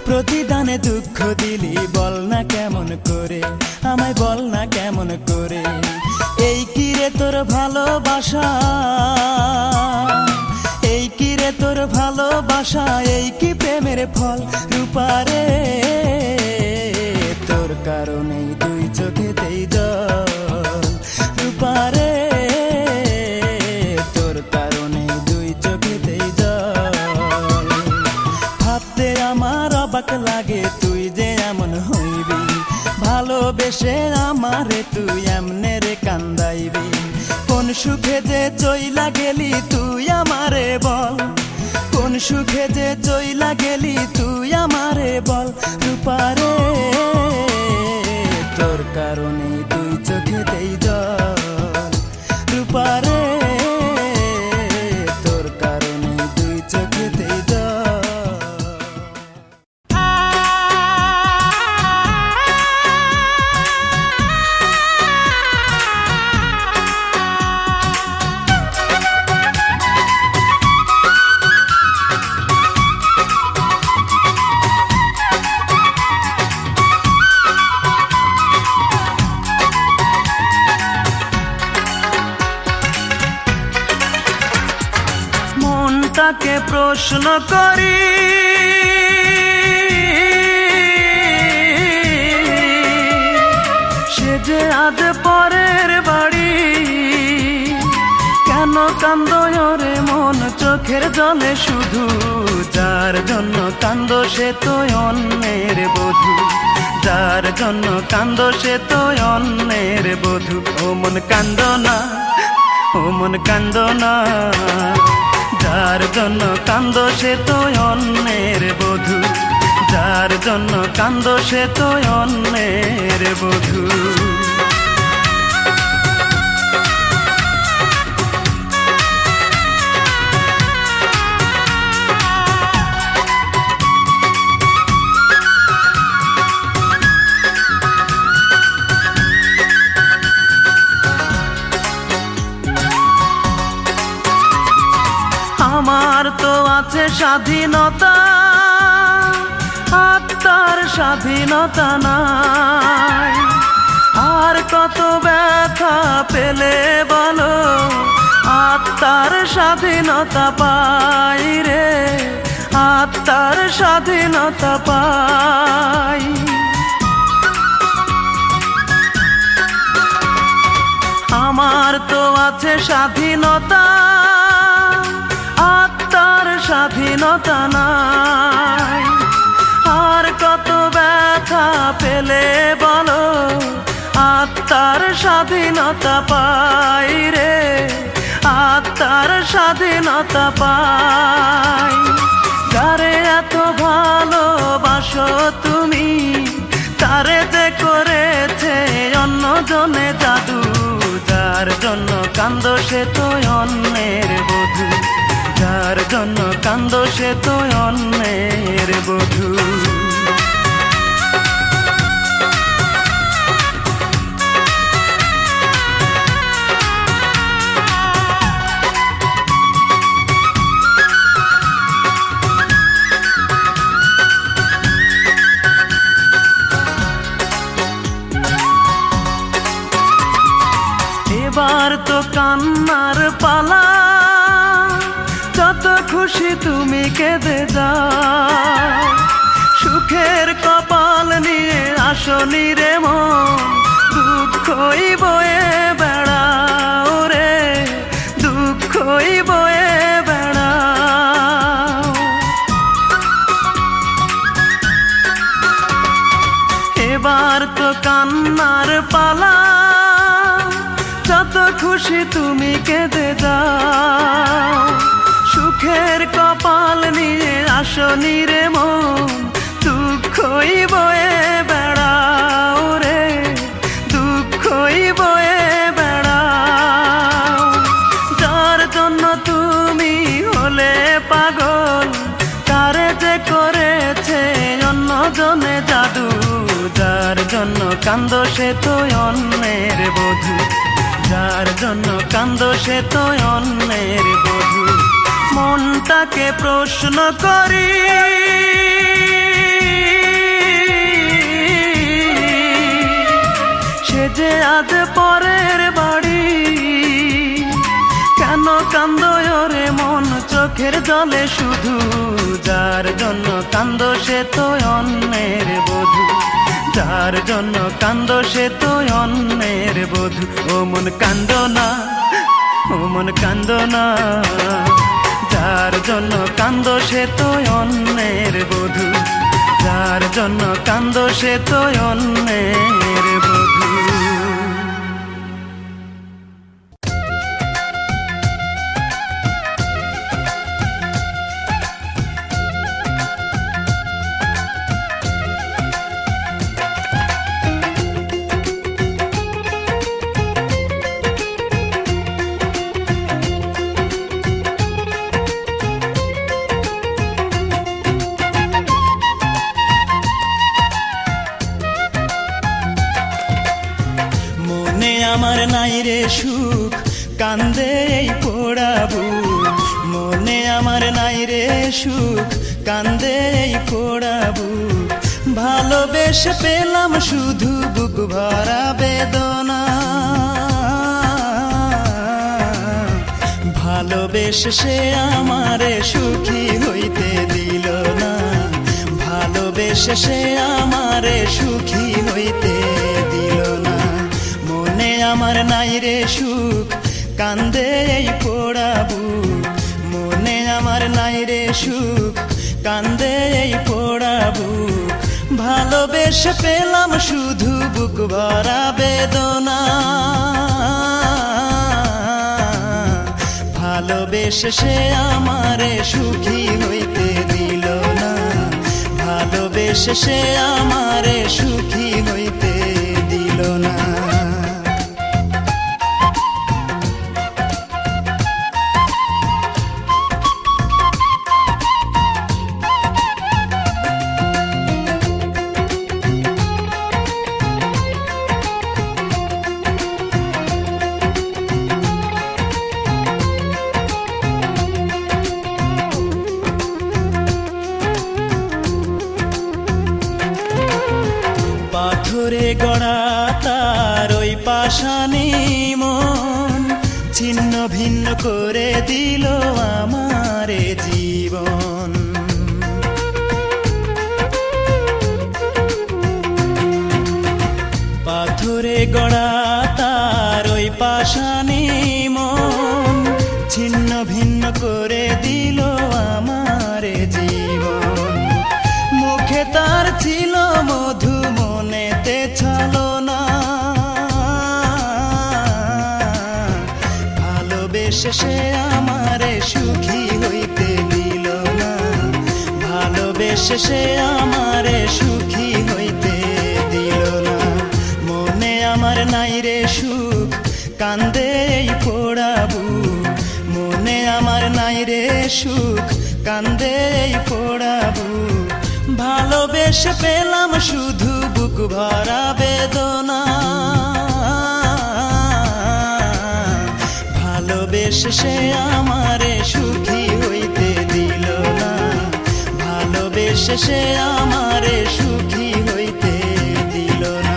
প্রতিদানে দুঃখ দিলি বল না কেমন করে, আমায় বল না কেমন করে। এই কি রে তোর ভালোবাসা, এই কি রে তোর ভালোবাসা, এই কি প্রেমের ফল। রূপারে তোর কারণেই দুই চোখেতেই জল, রূপারে তোর কারণেই দুই চোখেতেই জল। ভাবতে আমার অবাক লাগে তুই যে এমন হইবি, ভালোবেসে আমারে তুই এমনে রে কান্দাইবি। কোন সুখে যে চইলা গেলি তুই আমারে বল, কোন সুখে যে চইলা গেলি তুই আমারে বল। রূপারে তোর কারণেই দুই চোখেতেই জল, রূপারে তোর কারণেই দুই চোখেতেই জল। মনটাকে প্রশ্ন করি, সে যে আজ পরের বাড়ি, কেন কান্দো রে মন চোখের জলে শুধু, যার জন্য কান্দো সে তো অন্যের বধূ, যার জন্য কান্দো সে তো অন্যের বধূ। ও মন কান্দো না, ও মন কান্দো না, যার জন্য কান্দো সে তো অন্যের বধূ, যার জন্য কান্দো সে তো অন্যের বধূ। আমার তো আছে স্বাধীনতা, আত্মার স্বাধীনতা নাই, আর কত ব্যথা পেলে বলো আত্মার স্বাধীনতা পাই রে, আত্মার স্বাধীনতা পাই। আমার তো আছে স্বাধীনতা, আত্মার স্বাধীনতা নাই, আর কত ব্যথা পেলে বলো আত্মার স্বাধীনতা পাই রে, আত্মার স্বাধীনতা পাই। যারে এত ভালোবাসো তুমি, তারে যে করেছে অন্যজনে জাদু, যার জন্য কান্দো সে তো অন্যের বধূ, যার জন্য কান্দো সে তো অন্যের বধূ।
এবার তো কান্নার পালা, যত খুশি তুমি কেঁদে যাও। সুখের কপাল নিয়ে আসনি রে মন, দুঃখই বয়ে বেড়াও রে, দুঃখই বয়ে বেড়াও। এবার তো কান্নার পালা, যত খুশি তুমি কেঁদে যাও। সুখের কপাল নিয়ে আসনি রে মন, দুঃখই বয়ে বেড়াও রে, দুঃখই বয়ে বেড়াও। যার জন্য তুমি হলে পাগল, তারে যে করেছে অন্যজনে জাদু। যার জন্য কান্দো সে তো অন্যের বধূ, যার জন্য কান্দো সে তো অন্যের বধূ। মনটাকে প্রশ্ন করি, সে যে আজ পরের বাড়ি। কেন কান্দো রে মন চোখের জলে শুধু, যার জন্য কান্দো সে তো অন্যের বধূ, যার জন্য কান্দো সে তো অন্যের বধূ। ও মন কান্দো না, ও মন কান্দো না, যার জন্য কান্দো সে তো অন্যের বধূ, যার জন্য কান্দো সে তো অন্যের বধূ।
আমার নাই রে সুখ, কান্দে এই পোড়া বুক। মনে আমার নাই রে সুখ, কান্দে এই পোড়া বুক। ভালোবেসে পেলাম শুধু বুক ভরা বেদনা, ভালোবেসে সে আমারে সুখী হইতে দিল না, ভালোবেসে সে আমারে সুখী হইতে দিল না। মনে আমার নাই রে সুখ, কান্দে এই পোড়া বুক। মনে আমার নাই রে সুখ, কান্দে এই পোড়া বুক। ভালোবেসে পেলাম শুধু বুক ভরা বেদনা, ভালোবেসে সে আমারে সুখী হইতে দিল না, ভালোবেসে সে আমারে সুখী হইতে দিল না। পাথরে গড়া তার ওই পাষাণী মন, ছিন্ন ভিন্ন করে দিল আমারে জীবন। পাথরে গড়া তার ওই পাষাণী মন, ছিন্ন ভিন্ন করে দিল আমারে জীবন। মুখে তার ছিল মধু, মনেতে ছলনা, ভালোবেসে সে আমারে সুখী হইতে দিল না, ভালোবেসে সে আমারে সুখী হইতে দিল না। মনে আমার নাই রে সুখ, কান্দে এই পোড়া বুক। মনে আমার নাই রে সুখ, কান্দে এই পোড়া বুক। ভালোবেসে পেলাম শুধু বুক ভরা বেদনা, ভালোবেসে সে আমারে সুখী হইতে দিল না, ভালোবেসে সে আমারে সুখী হইতে দিল না।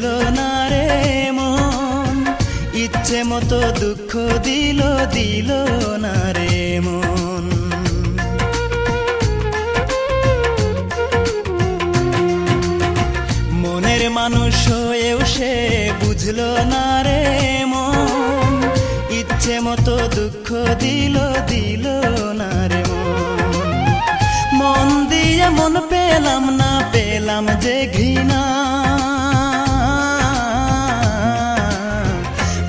বুঝলো না রে মন, ইচ্ছে মতো দুঃখ দিল দিল না রে মন। মনের মানুষ হয়েও সে বুঝলো না রে মন, ইচ্ছে মতো দুঃখ দিল দিল না রে মন। মন দিয়ে মন পেলাম না, পেলাম যে ঘৃণা,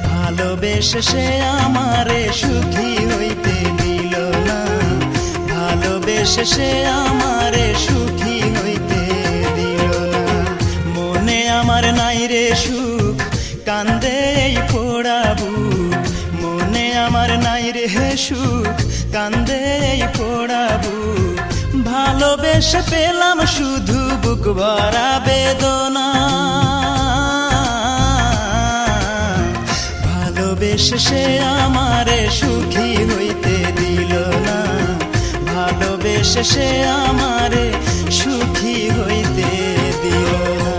ভালোবেসে সে আমারে সুখী হইতে দিল না, ভালোবেসে সে আমারে সুখী হইতে দিল না। মনে আমার নাই রে সুখ, কান্দে এই পোড়া বুক, মনে আমার নাই রে সুখ, কান্দে এই পোড়া বুক। ভালোবেসে পেলাম শুধু বুক ভরা বেদনা, ভালোবেসে সে আমারে সুখী হইতে দিল না, ভালোবেসে সে আমারে সুখী হইতে দিল না।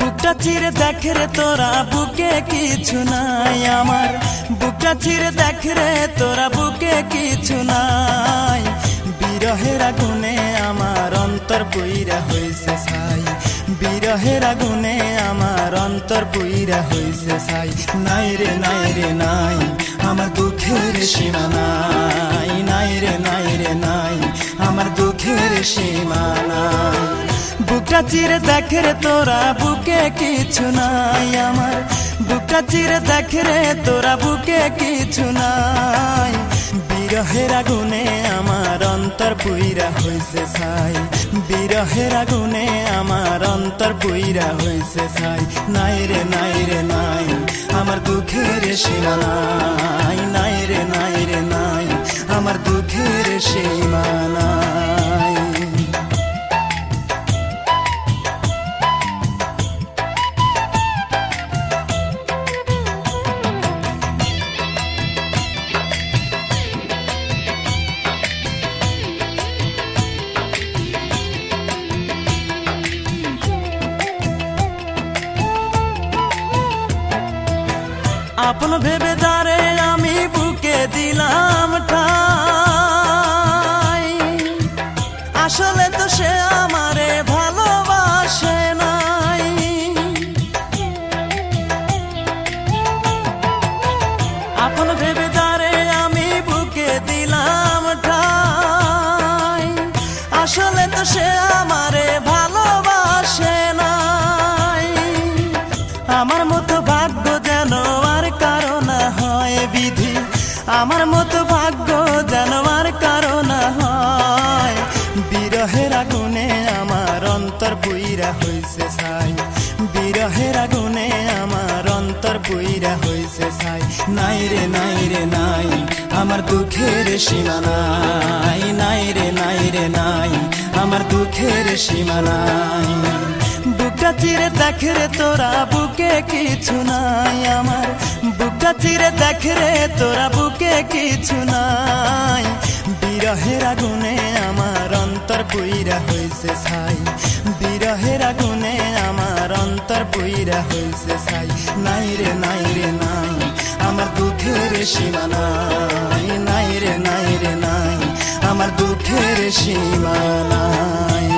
বুকটা চিরে দেখ রে তোরা বুকে কিছু নাই আমার, বুকটা চিরে দেখ রে তোরা বুকে কিছু নাই। বিরহের আগুনে আমার অন্তর পুইরা হইছে ছাই, বিরহের আগুনে আমার অন্তর পুইরা হইছে ছাই। নাই রে নাই রে নাই আমার দুঃখের সীমা নাই, নাই রে নাই রে নাই আমার দুঃখের সীমা নাই। বুকটা চিরে দেখ রে তোরা বুকে কিছু নাই আমার, বুকটা চিরে দেখ রে তোরা বুকে কিছু নাই। বিরহের আগুনে আমার অন্তর পুইরা হইছে ছাই, বিরহের আগুনে আমার অন্তর পুইরা হইছে ছাই। নাই রে নাই রে নাই আমার দুঃখের সীমা নাই, নাই রে নাই রে নাই আমার দুঃখের সীমা নাই। আপন ভেবে যারে আমি বুকে দিলাম ঠাই, আসলে তো সে আমারে ভালোবাসে নাই। আপন ভেবে যারে আমি বুকে দিলাম ঠাই, আসলে তো সে আমারে ভালোবাসে নাই। আমার মতো ভাগ্য যেন আর কারো না হয় বিধি, আমার মতো ভাগ্য যেন আর কারো না হয়। বিরহের আগুনে আমার অন্তর পুইরা হইছে ছাই, বিরহের আগুনে আমার অন্তর পুইরা হইছে ছাই। নাই রে নাই রে নাই আমার দুঃখের সীমা নাই, নাই রে নাই রে নাই আমার দুঃখের সীমা নাই। বুকটা চিরে দেখ রে তোরা বুকে কিছু নাই আমার, বুকটা চিরে দেখ রে তোরা বুকে কিছু নাই। বিরহের আগুনে আমার অন্তর পুইরা হইছে ছাই, বিরহের আগুনে আমার অন্তর পুইরা হইছে ছাই। নাই রে নাই রে নাই আমার দুঃখের সীমা নাই, নাই রে নাই রে নাই আমার দুঃখের সীমা নাই।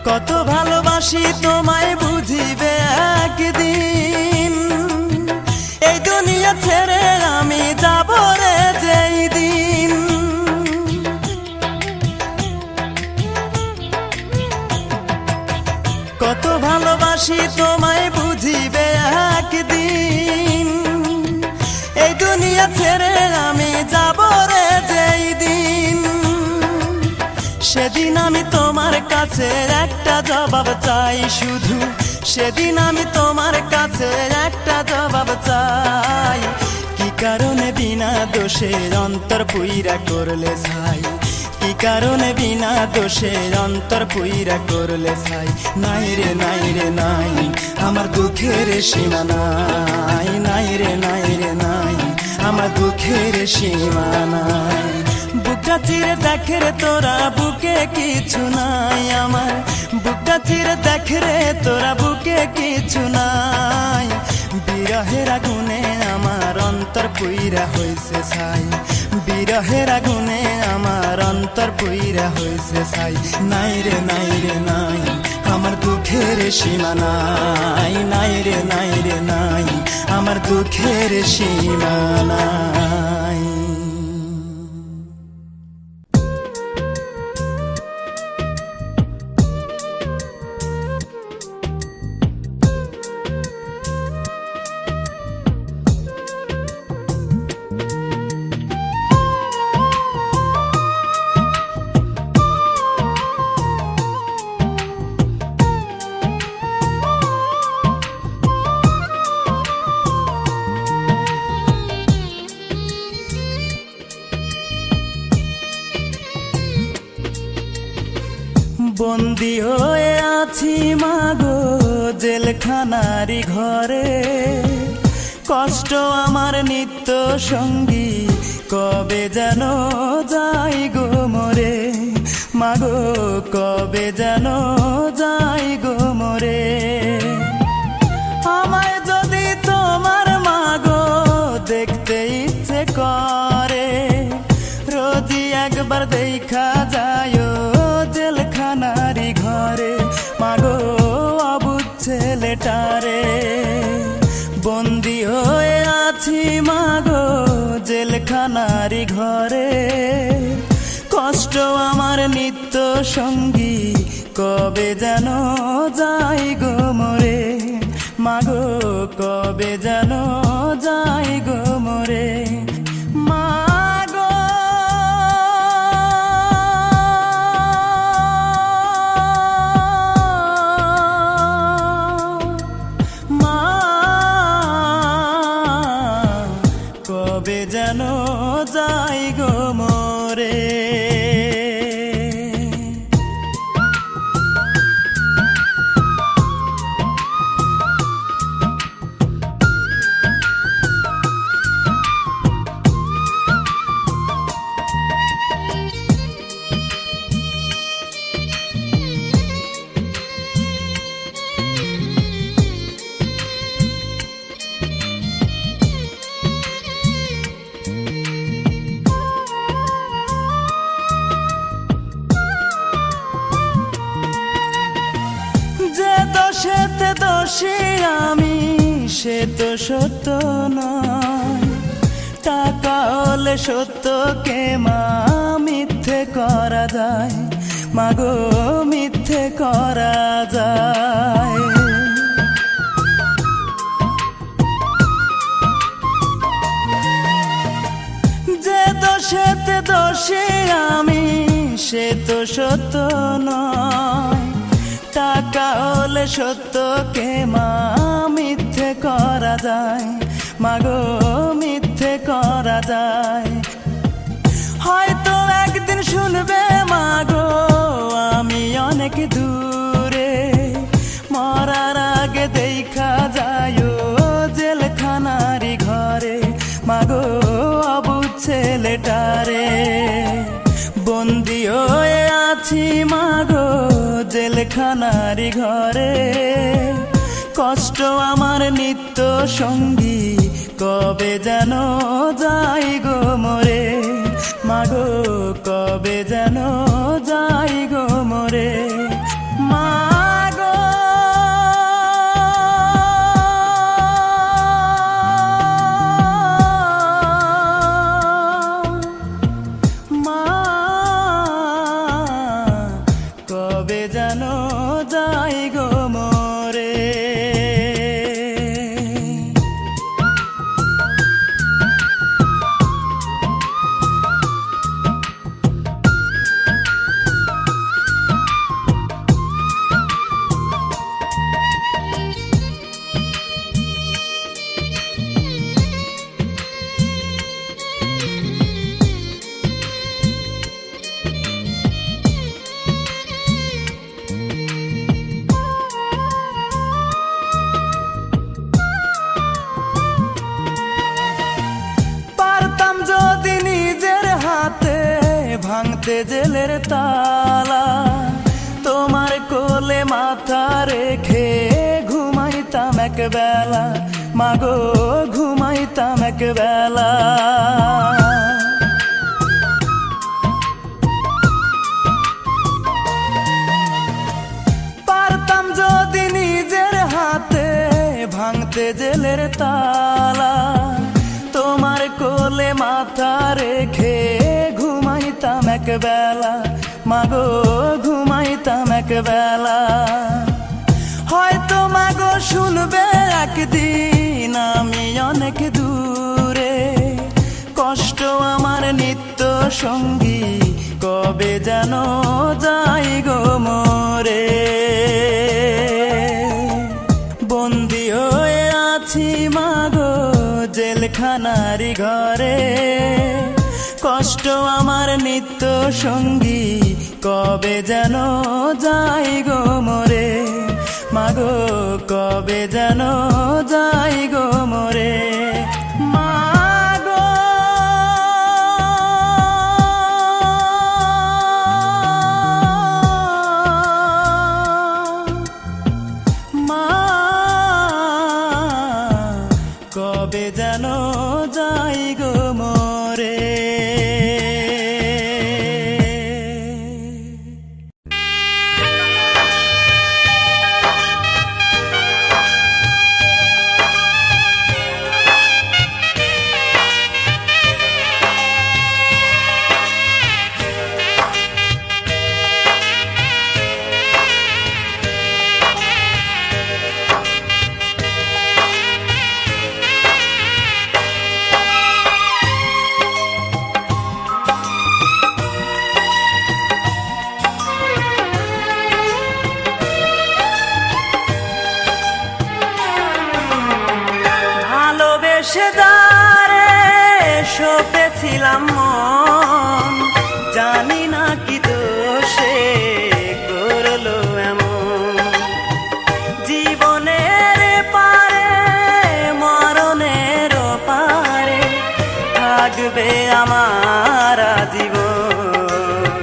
কত ভালোবাসি তোমায় বুঝিবে একদিন, এই দুনিয়া ছেড়ে আমি যাব রে যেই দিন। কত ভালোবাসি তোমায় কাছে একটা জবাব চাই শুধু, সেদিন আমি তোমার কাছে একটা জবাব চাই। কি কারণে বিনা দোষে অন্তর পুইরা করলে ছাই, কি কারণে বিনা দোষে অন্তর পুইরা করলে ছাই। নাই রে নাই রে নাই আমার দুঃখের সীমা নাই, নাই রে নাই রে নাই আমার দুঃখের সীমা নাই। বুকটা চিরে দেখে রে তোরা বুকে কিছু নাই আমার, বুকটা চিরে দেখে রে তোরা বুকে কিছু নাই। বিরহের আগুনে আমার অন্তর পুইরা হইছে ছাই, বিরহের আগুনে আমার অন্তর পুইরা হইছে ছাই। নাই রে নাই রে নাই আমার দুঃখের সীমা নাই, নাই রে নাই রে নাই আমার দুঃখের সীমা নাই। বন্দি হয়ে আছি মাগো জেলখানারি ঘরে, কষ্ট আমার নিত্য সঙ্গী কবে যেন যাই গো মরে। মাগো কবে যেন যাই গো মরে। আমায় যদি তোমার মাগো দেখতে ইচ্ছে করে, রোজই একবার দেখা যায় জেলখানারি ঘরে। মাগো অবুঝ ছেলেটারে বন্দি হয়ে আছি মাগো জেলখানারি ঘরে, কষ্ট আমার নিত্য সঙ্গী কবে যেন যাই গো মরে। মাগো কবে যেন যাই গো মরে। কবে যেন যাই গো মরে। সেতে দোষী আমি সে তো সত্য নয়, টাকা হলে সত্যকে মা মিথ্যে করা যায়। মাগো মিথ্যে করা যায়। যে দোষেতে দোষী আমি সে তো সত্য নয়, টাকা হলে সত্যকে মা মিথ্যে করা যায়। মাগো মিথ্যে করা যায়। হয়তো একদিন শুনবে মাগো আমি অনেক দূরে, মরার আগে দেখা যায় জেলখানারি ঘরে। মাগো অবুঝ ছেলেটারে বন্দি হয়ে আছি মাগো জেলখানারি ঘরে, কষ্ট আমার নিত্য সঙ্গী কবে যেন যাই গো মরে। মাগো কবে যেন যাই গো মরে। মাগো কবে যেন যাই গো মরে। ভাঙতে জেলের তালা, তোমার কোলে মাথা রেখে ঘুমাইতাম এক বেলা, মাগো ঘুমাইতাম এক বেলা। পারতাম যদি নিজের হাতে ভাঙতে জেলের তালা, তোমার কোলে মাথা রেখে ঘুমাইতাম এক বেলা, মাগো ঘুমাইতাম এক বেলা। হয়তো মাগো শুনবে একদিন আমি অনেক দূরে, কষ্ট আমার নিত্য সঙ্গী কবে যেন যাই গো মোরে। বন্দি হয়ে আছি মাগো জেলখানারি ঘরে, কষ্ট আমার নিত্য সঙ্গী কবে যেন যাই গো মোরে, মাগো কবে যেন যাই গো মোরে। মাগো মা কবে যেন যাই গো মোরে। ভালোবেসে যারে সপেছিলাম মন, জানি না কি দোষে করলো এমন। জীবনের পারে মরণের পারে থাকবে আমার জীবন,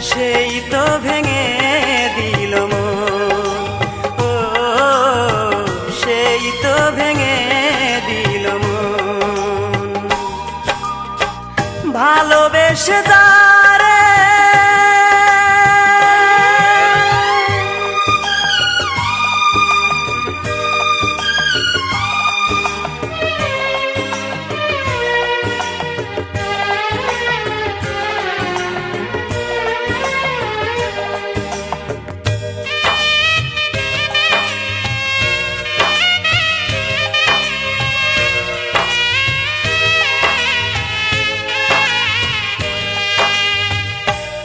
সেই তো ভেঙে দিল মন, ও সেই তো ভেঙে দিল মন। ভালোবেসে যারে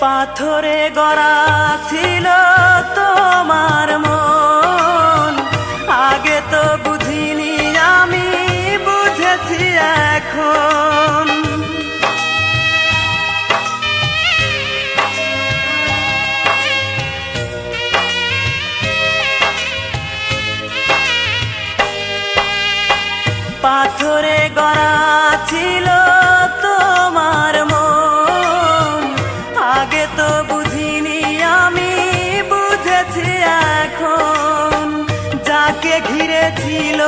পাথরে গড়া ছিল তোমার মন, আগে তো বুঝিনি আমি বুঝেছি এখন। পাথরে গড়া ছিল তোমার মন, আগে তো বুঝিনি আমি বুঝেছি এখন। যাকে ঘিরে ছিল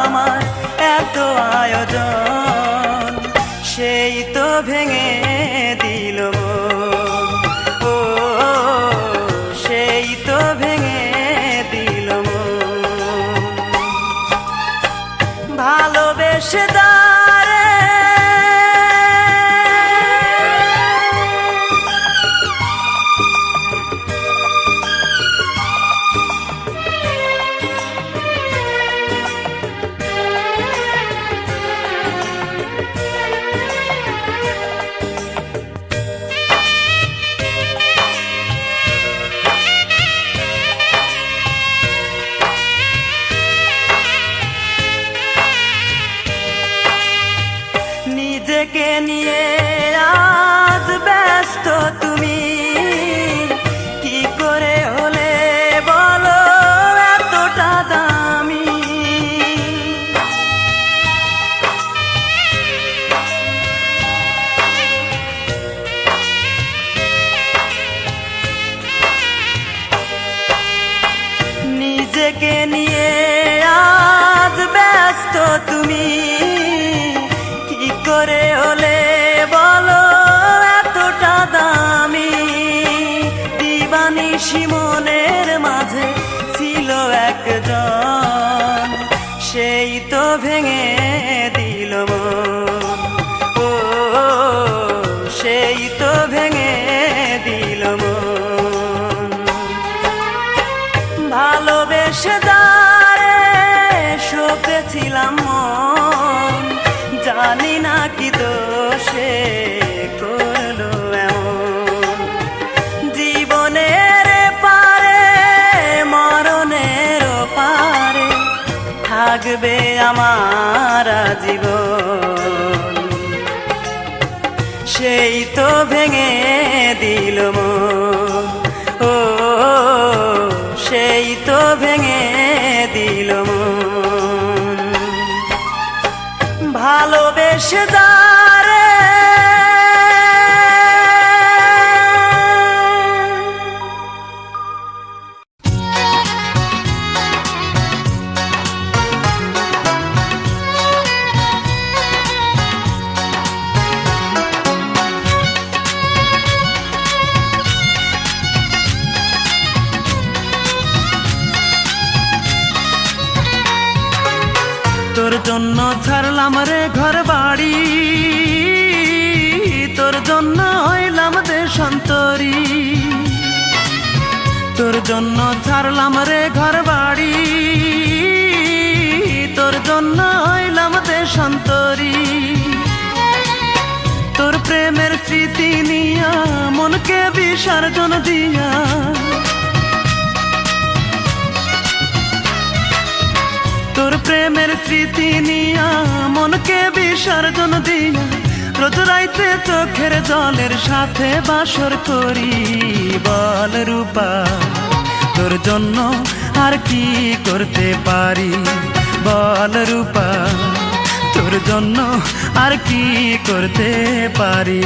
আমার এত আয়োজন, সেই তো ভেঙে দিল মন, ও সেই তো ভেঙে দিল মন। ভালোবেসে যারে নিজেকে নিয়ে আজ ব্যস্ত তুমি, কি করে হলে বলো এতটা দামি। নিজেকে নিয়ে আজ ব্যস্ত তুমি, কি করে হলে বলো এতটা দামি। দিবানিশি মনের মাঝে ছিল একজন, সেই তো ভেঙে দিল মন। ও সেই তো ভেঙে দিল মন। ভালোবেসে যারে সপেছিলাম মন, জানি না কি দোষে করলো এমন। জীবনের পারে মরণের পারে থাকবে আমার জীবন, সেই তো ভেঙে দিল মন। ও সেই তো ভেঙে দিল মন। ভালোবেসে যারে তোর জন্য ছাড়লাম রে ঘর বাড়ি, তোর জন্য হইলাম দেশান্তরী। তোর জন্য ছাড়লাম রে ঘর বাড়ি, তোর জন্য হইলাম দেশান্তরী। তোর প্রেমের স্মৃতি নিয়া মনকে বিসর্জন দিয়া, তোর প্রেমের স্মৃতি নিয়া মনকে বিসর্জন দিয়া, রোজ রাইতে চোখের জলের সাথে বাসর করি। বল রূপা তোর জন্য আর কি করতে পারি, বল রূপা তোর জন্য আর কি করতে পারি।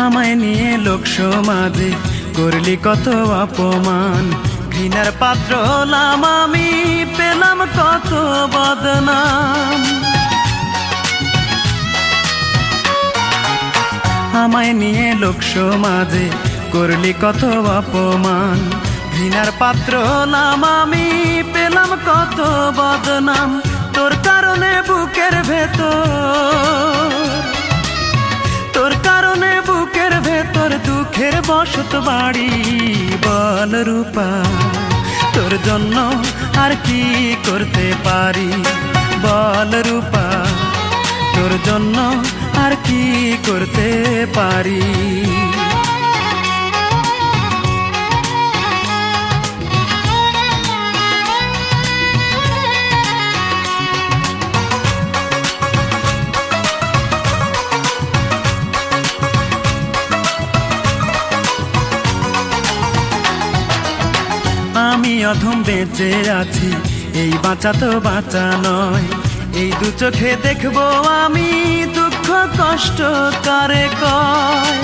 আমায় নিয়ে লোক সমাজে করলি কত অপমান, ঘৃণার পাত্র হলাম আমি, পেলাম কত বদনাম। আমায় নিয়ে লোক সমাজে করলি কত অপমান, ঘৃণার পাত্র হলাম আমি, পেলাম কত বদনাম। তোর কারণে বুকের ভেতর, তোর কারণে বুকের ভেতর দুঃখের বসত বাড়ি। বল রূপা তোর জন্য আর কি করতে পারি, বল রূপা তোর জন্য আর কি করতে পারি। আমি অধম বেঁচে আছি, এই বাঁচা তো বাঁচা নয়। এই দু চোখে দেখবো আমি দুঃখ কষ্ট কারে কয়।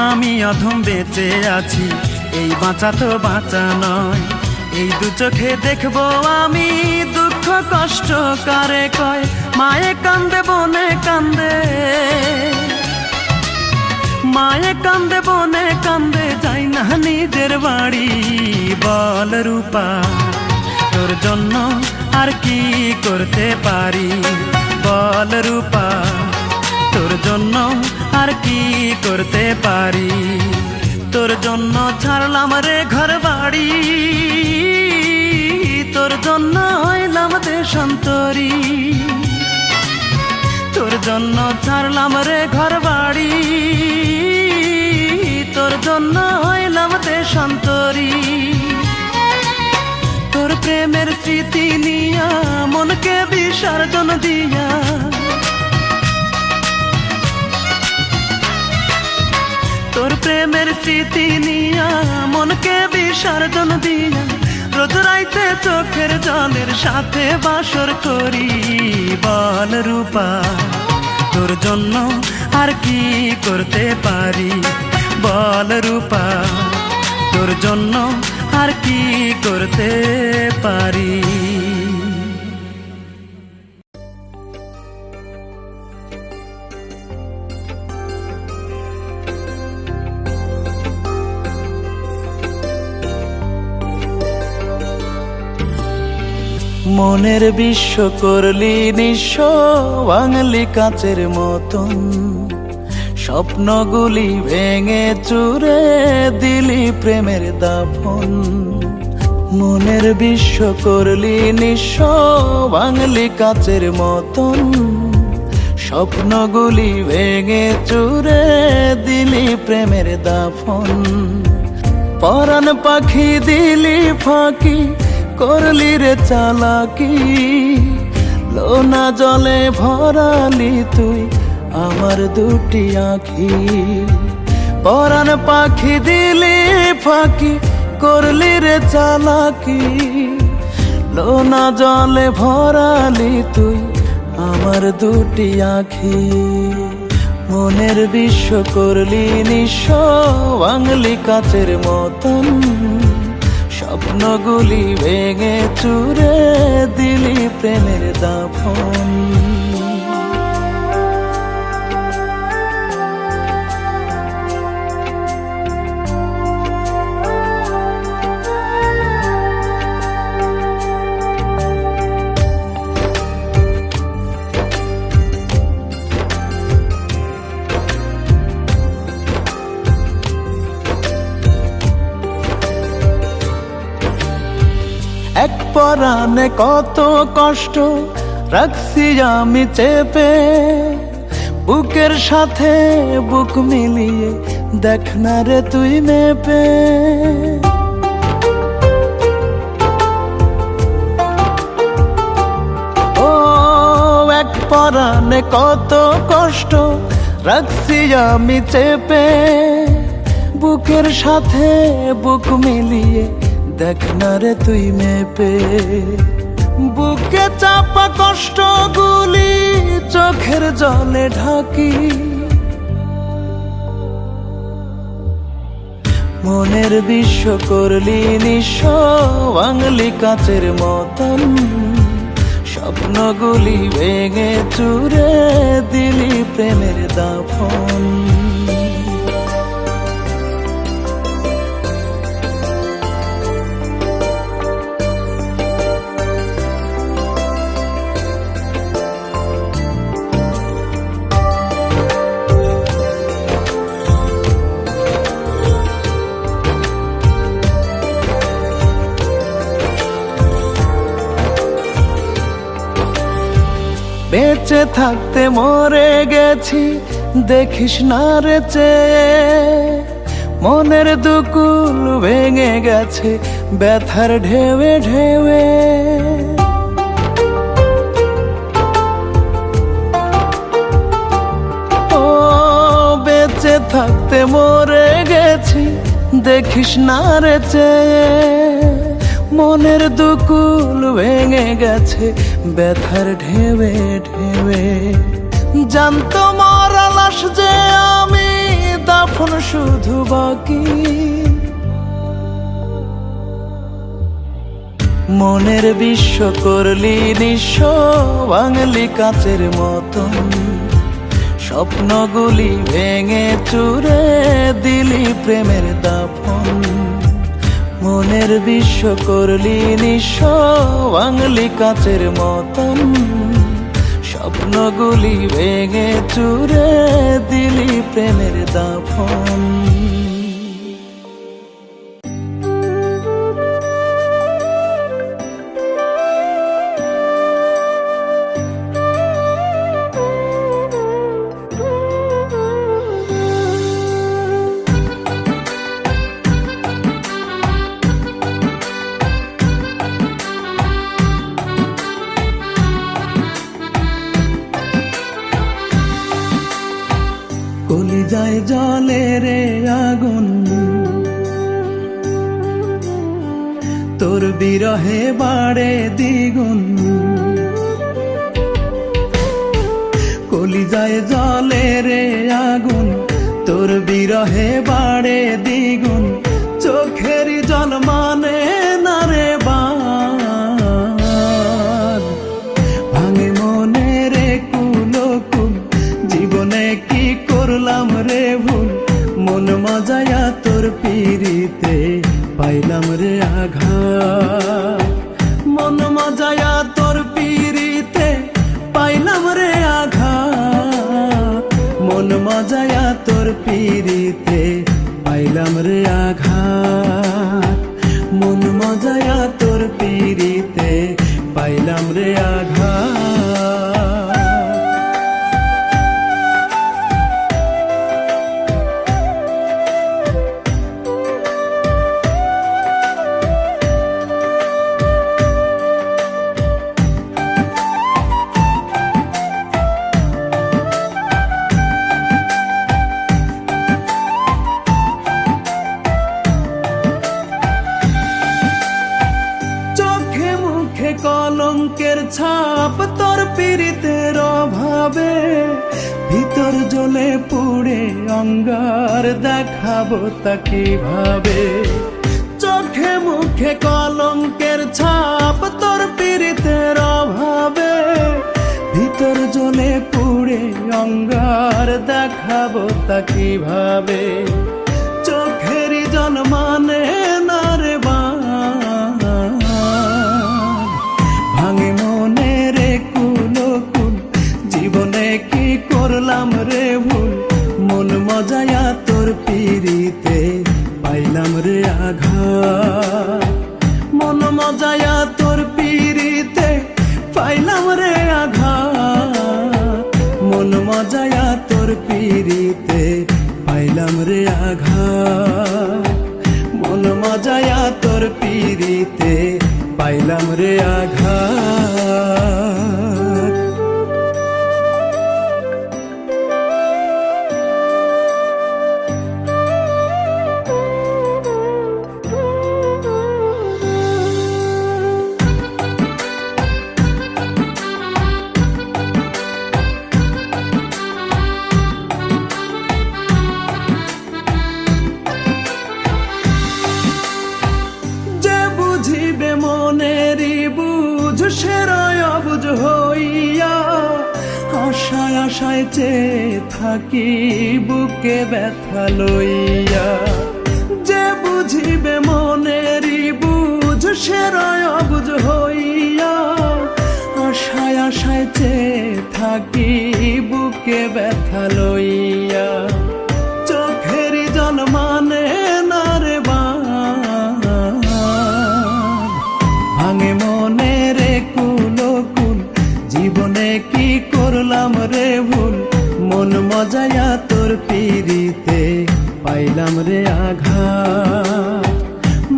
আমি অধম বেঁচে আছি, এই বাঁচা তো বাঁচা নয়। এই দু চোখে দেখবো আমি দুঃখ কষ্ট কারে কয়। মায়ে কান্দে বনে কান্দে, মায়ে কান্দে বনে কান্দে, যাই না নিজের বাড়ি। বল রূপা তোর জন্য আর কি করতে পারি, বল রূপা তোর জন্য আর কি করতে পারি। তোর জন্য ছাড়লাম রে ঘর বাড়ি, তোর জন্য হইলাম দেশান্তরী। তোর জন্য ছাড়লাম রে ঘর বাড়ি, তোর জন্য হইলাম দেশান্তরী। তোর প্রেমের স্মৃতি নিয়া মনকে বিসর্জন দিয়া,
প্রেমের স্মৃতি নিয়া মনকে বিসর্জন দিয়া রোজ রাইতে চোখের জলের সাথে বাসর করি। বল রূপা তোর জন্য আর কি করতে পারি, বল রূপা তোর জন্য আর কি করতে পারি। মনের বিশ্ব করলি নিঃস্ব বাঙালি কাচের মতন, স্বপ্নগুলি ভেঙে চুরে দিলি প্রেমের দাফন। মনের বিশ্ব করলি নিঃস্ব বাঙালি কাচের মতন, স্বপ্নগুলি ভেঙে চুরে দিলি প্রেমের দাফন। পরাণ পাখি দিলি ফাঁকি করলি রে চালাকি, লোনা জলে ভরালি তুই আমার দুটি আঁখি। পরাণ পাখি দিলি ফাঁকি করলি রে চালাকি, লোনা জলে ভরালি তুই আমার দুটি আঁখি। মনের বিশ্ব করলি নিঃস্ব বাঙালি কাচের মতন, স্বপ্নগুলি ভেঙে চুরে দিলি প্রেমের দাফন। এক পরাণে কত কষ্ট রাখছি আমি চেপে, বুকের সাথে বুক মিলিয়ে দেখ না রে তুই মেপে। ও এক পরাণে কত কষ্ট রাখছি আমি চেপে, বুকের সাথে বুক মিলিয়ে দেখ না রে তুই মেপে। বুকে চাপা কষ্ট গুলি চোখের জলে ঢাকি, মনের বিশ্ব করলি নিঃস্ব বাঙালি কাচের মতন, স্বপ্নগুলি ভেঙে চুরে দিলি প্রেমের দাফন। বেঁচে থাকতে মরে গেছি দেখিস না রে চেয়ে, মনের দুকুল ভেঙে গেছে ব্যথার ঢেউে ঢেউে। ও বেঁচে থাকতে মরে গেছি দেখিস না রে চেয়ে, মনের দুকুল ভেঙে গেছে ব্যথার ঢেউে ঢেউে। জানতো মরা লাশ যে আমি দাফন শুধু বাকি, মনের বিশ্ব করলি নিঃস্ব বাঙালি কাচের মতন, স্বপ্নগুলি ভেঙে চুরে দিলি প্রেমের দাফন। মনের বিশ্ব করলি নিঃস্ব বাঙালি কাচের মতন, স্বপ্নগুলি ভেঙে চুরে দিলি প্রেমের দাফন। কলিজায় জ্বলে রে আগুন, তোর বিরহে বাড়ে দ্বিগুণ। কলিজায় জ্বলে রে আগুন, তোর বিরহে বাড়ে দ্বিগুণ। চোখের জল মানে না রে বাঁধ, ভাঙে মনে রে কুলকুল। জীবনে কি করলাম রে ভুল, মন মজায়া তোর পিরিতে পাইলাম রে আঘাত। মন মজায়া তোর পিরিতে পাইলাম রে আঘাত। মন মজায়া তোর পিরিতে পাইলাম রে আঘাত। মন মজায়া তোর পিরিতে পাইলাম রে আঘাত। কলঙ্কের ছাপ তোর পীড়িতের অভাবে, ভিতর জ্বলে পুড়ে অঙ্গার দেখাবো তা কিভাবে। চোখে মুখে কলঙ্কের ছাপ তোর পীড়িতের অভাবে, ভিতর জ্বলে পুড়ে অঙ্গার দেখাবো তা কিভাবে। চোখের জল মানে না রে ভাঙে মনে রে কুলকুল। জীবনে কি করলাম রে ভুল, মন মজায়া তোর পিরিতে পাইলাম রে আঘাত। মন মজায়া তোর পিরিতে পাইলাম রে আঘাত। মন মজায়া তোর পিরিতে পাইলাম রে আঘাত। মন মজায়া তোর পিরিতে পাইলাম রে আঘাত। অবুঝ হইয়া আশায় আশায় চেয়ে থাকি বুকে ব্যথা লইয়া। যে বুঝিবে মনেরই বুঝ সেরায় অবুঝ হইয়া আশায় আশায় চেয়ে থাকি বুকে ব্যথা লইয়া। চোখের জল মানে না রে ভাঙে মনে রে কুলকুল। জীবনে কি করলাম রে ভুল, মন মজায়া তোর পিরিতে পাইলাম রে আঘাত।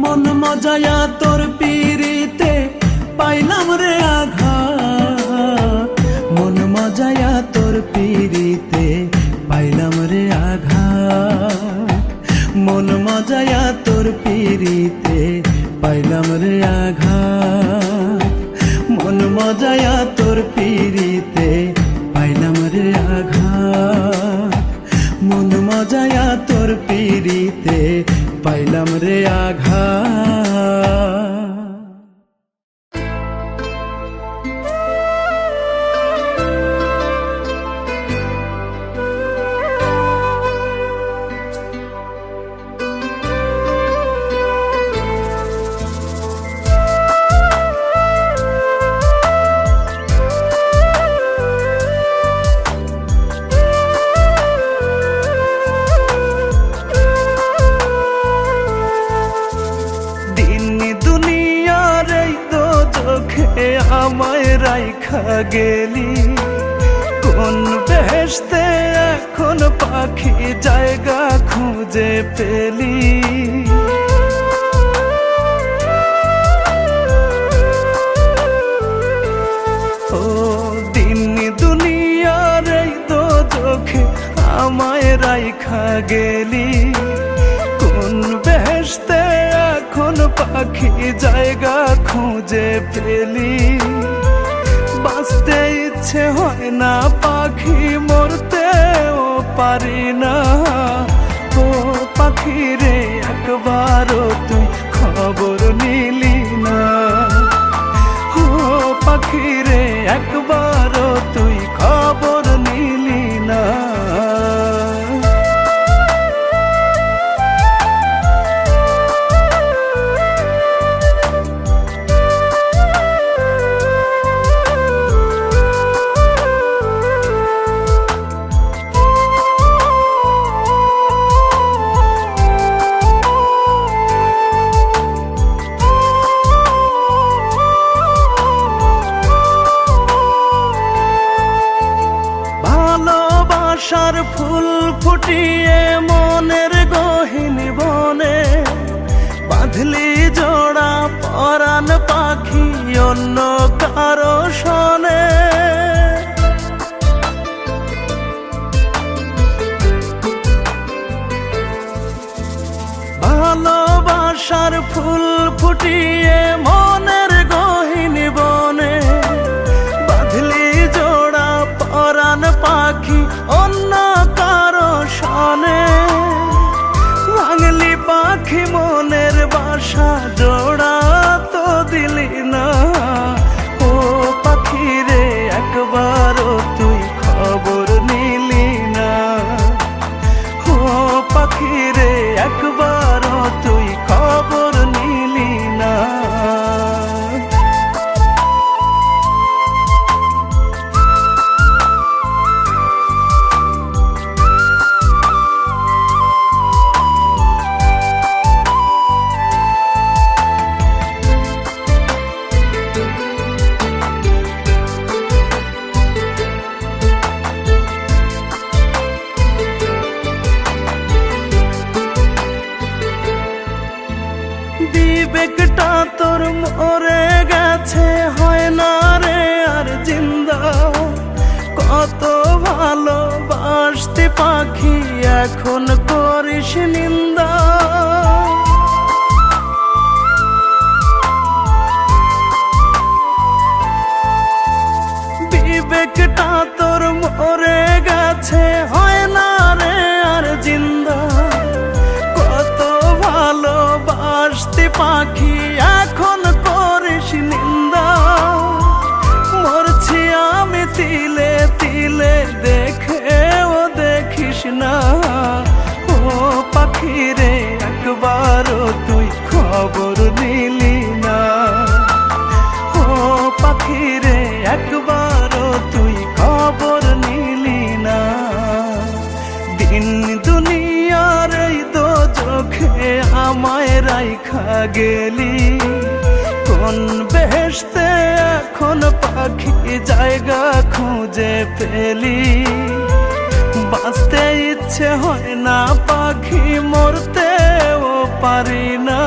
মন মজায়া তোর পিরিতে পাইলাম রে আঘাত। মন মজায়া তোর পিরিতে পাইলাম রে আঘাত। মন মজায়া তোর পিরিতে পাইলাম রে আঘাত। মন মজায়া তোর পিরিতে পাইলাম রে আঘাত। মন মজায়া তোর পিরিতে পাইলাম রে আঘাত। আমায় রাইখা গেলি কোন বেহেশতে, এখন পাখি জায়গা খুঁজে পেলি। ও দিন দুনিয়ার এই দোজখে আমায় রাইখা রাইখা গেলি, কোন বেহেশতে এখন পাখি জায়গা খুঁজে পেলি। বাঁচতে ইচ্ছে হয় না পাখি, মরতেও পারি না। ও পাখি রে একবারও তুই খবর নিলি না। ও পাখি রে একবারও তুই খবর নিলি না। ভালোবাসার ফুল ফুটিয়ে মনের গহীন বনে, বাঁধলি জোড়া পরাণ পাখি অন্য কারো শোনে। ভালোবাসার ফুল ফুটিয়ে মনের গহীন বনে, বাঁধলি জোড়া পরাণ পাখি অন্য কারো শোনে। ভাঙলি পাখি মনের বাসা, জোড়া তো দিলি না। ও পাখি রে একবারও তুই খবর নিলি না। ও পাখি রে একবারও তুই খবর নিলি না। বিবেকটা তোর মরে গেছে, হয় না রে আর জিন্দা। কত ভালোবাসতে পাখি এখন করিস নিন্দা। বিবেকটা তোর মরে গেছে, হয় না রে আর জিন্দা। কত ভালোবাসতে পাখি এখন করিস নিন্দা। মরছি আমি তিলে তিলে, দেখেও দেখিস না। ও পাখি রে একবারও তুই খবর নিলি না। ও পাখি রে একবারও তুই খবর নিলি না। দিন দুনিয়ার এই দোজখে আমায় রাইখা গেলি, কোন বেহেশতে এখন পাখি জায়গা খুঁজে পেলি। বাঁচতে ইচ্ছে হয় না পাখি, মরতেও পারি না।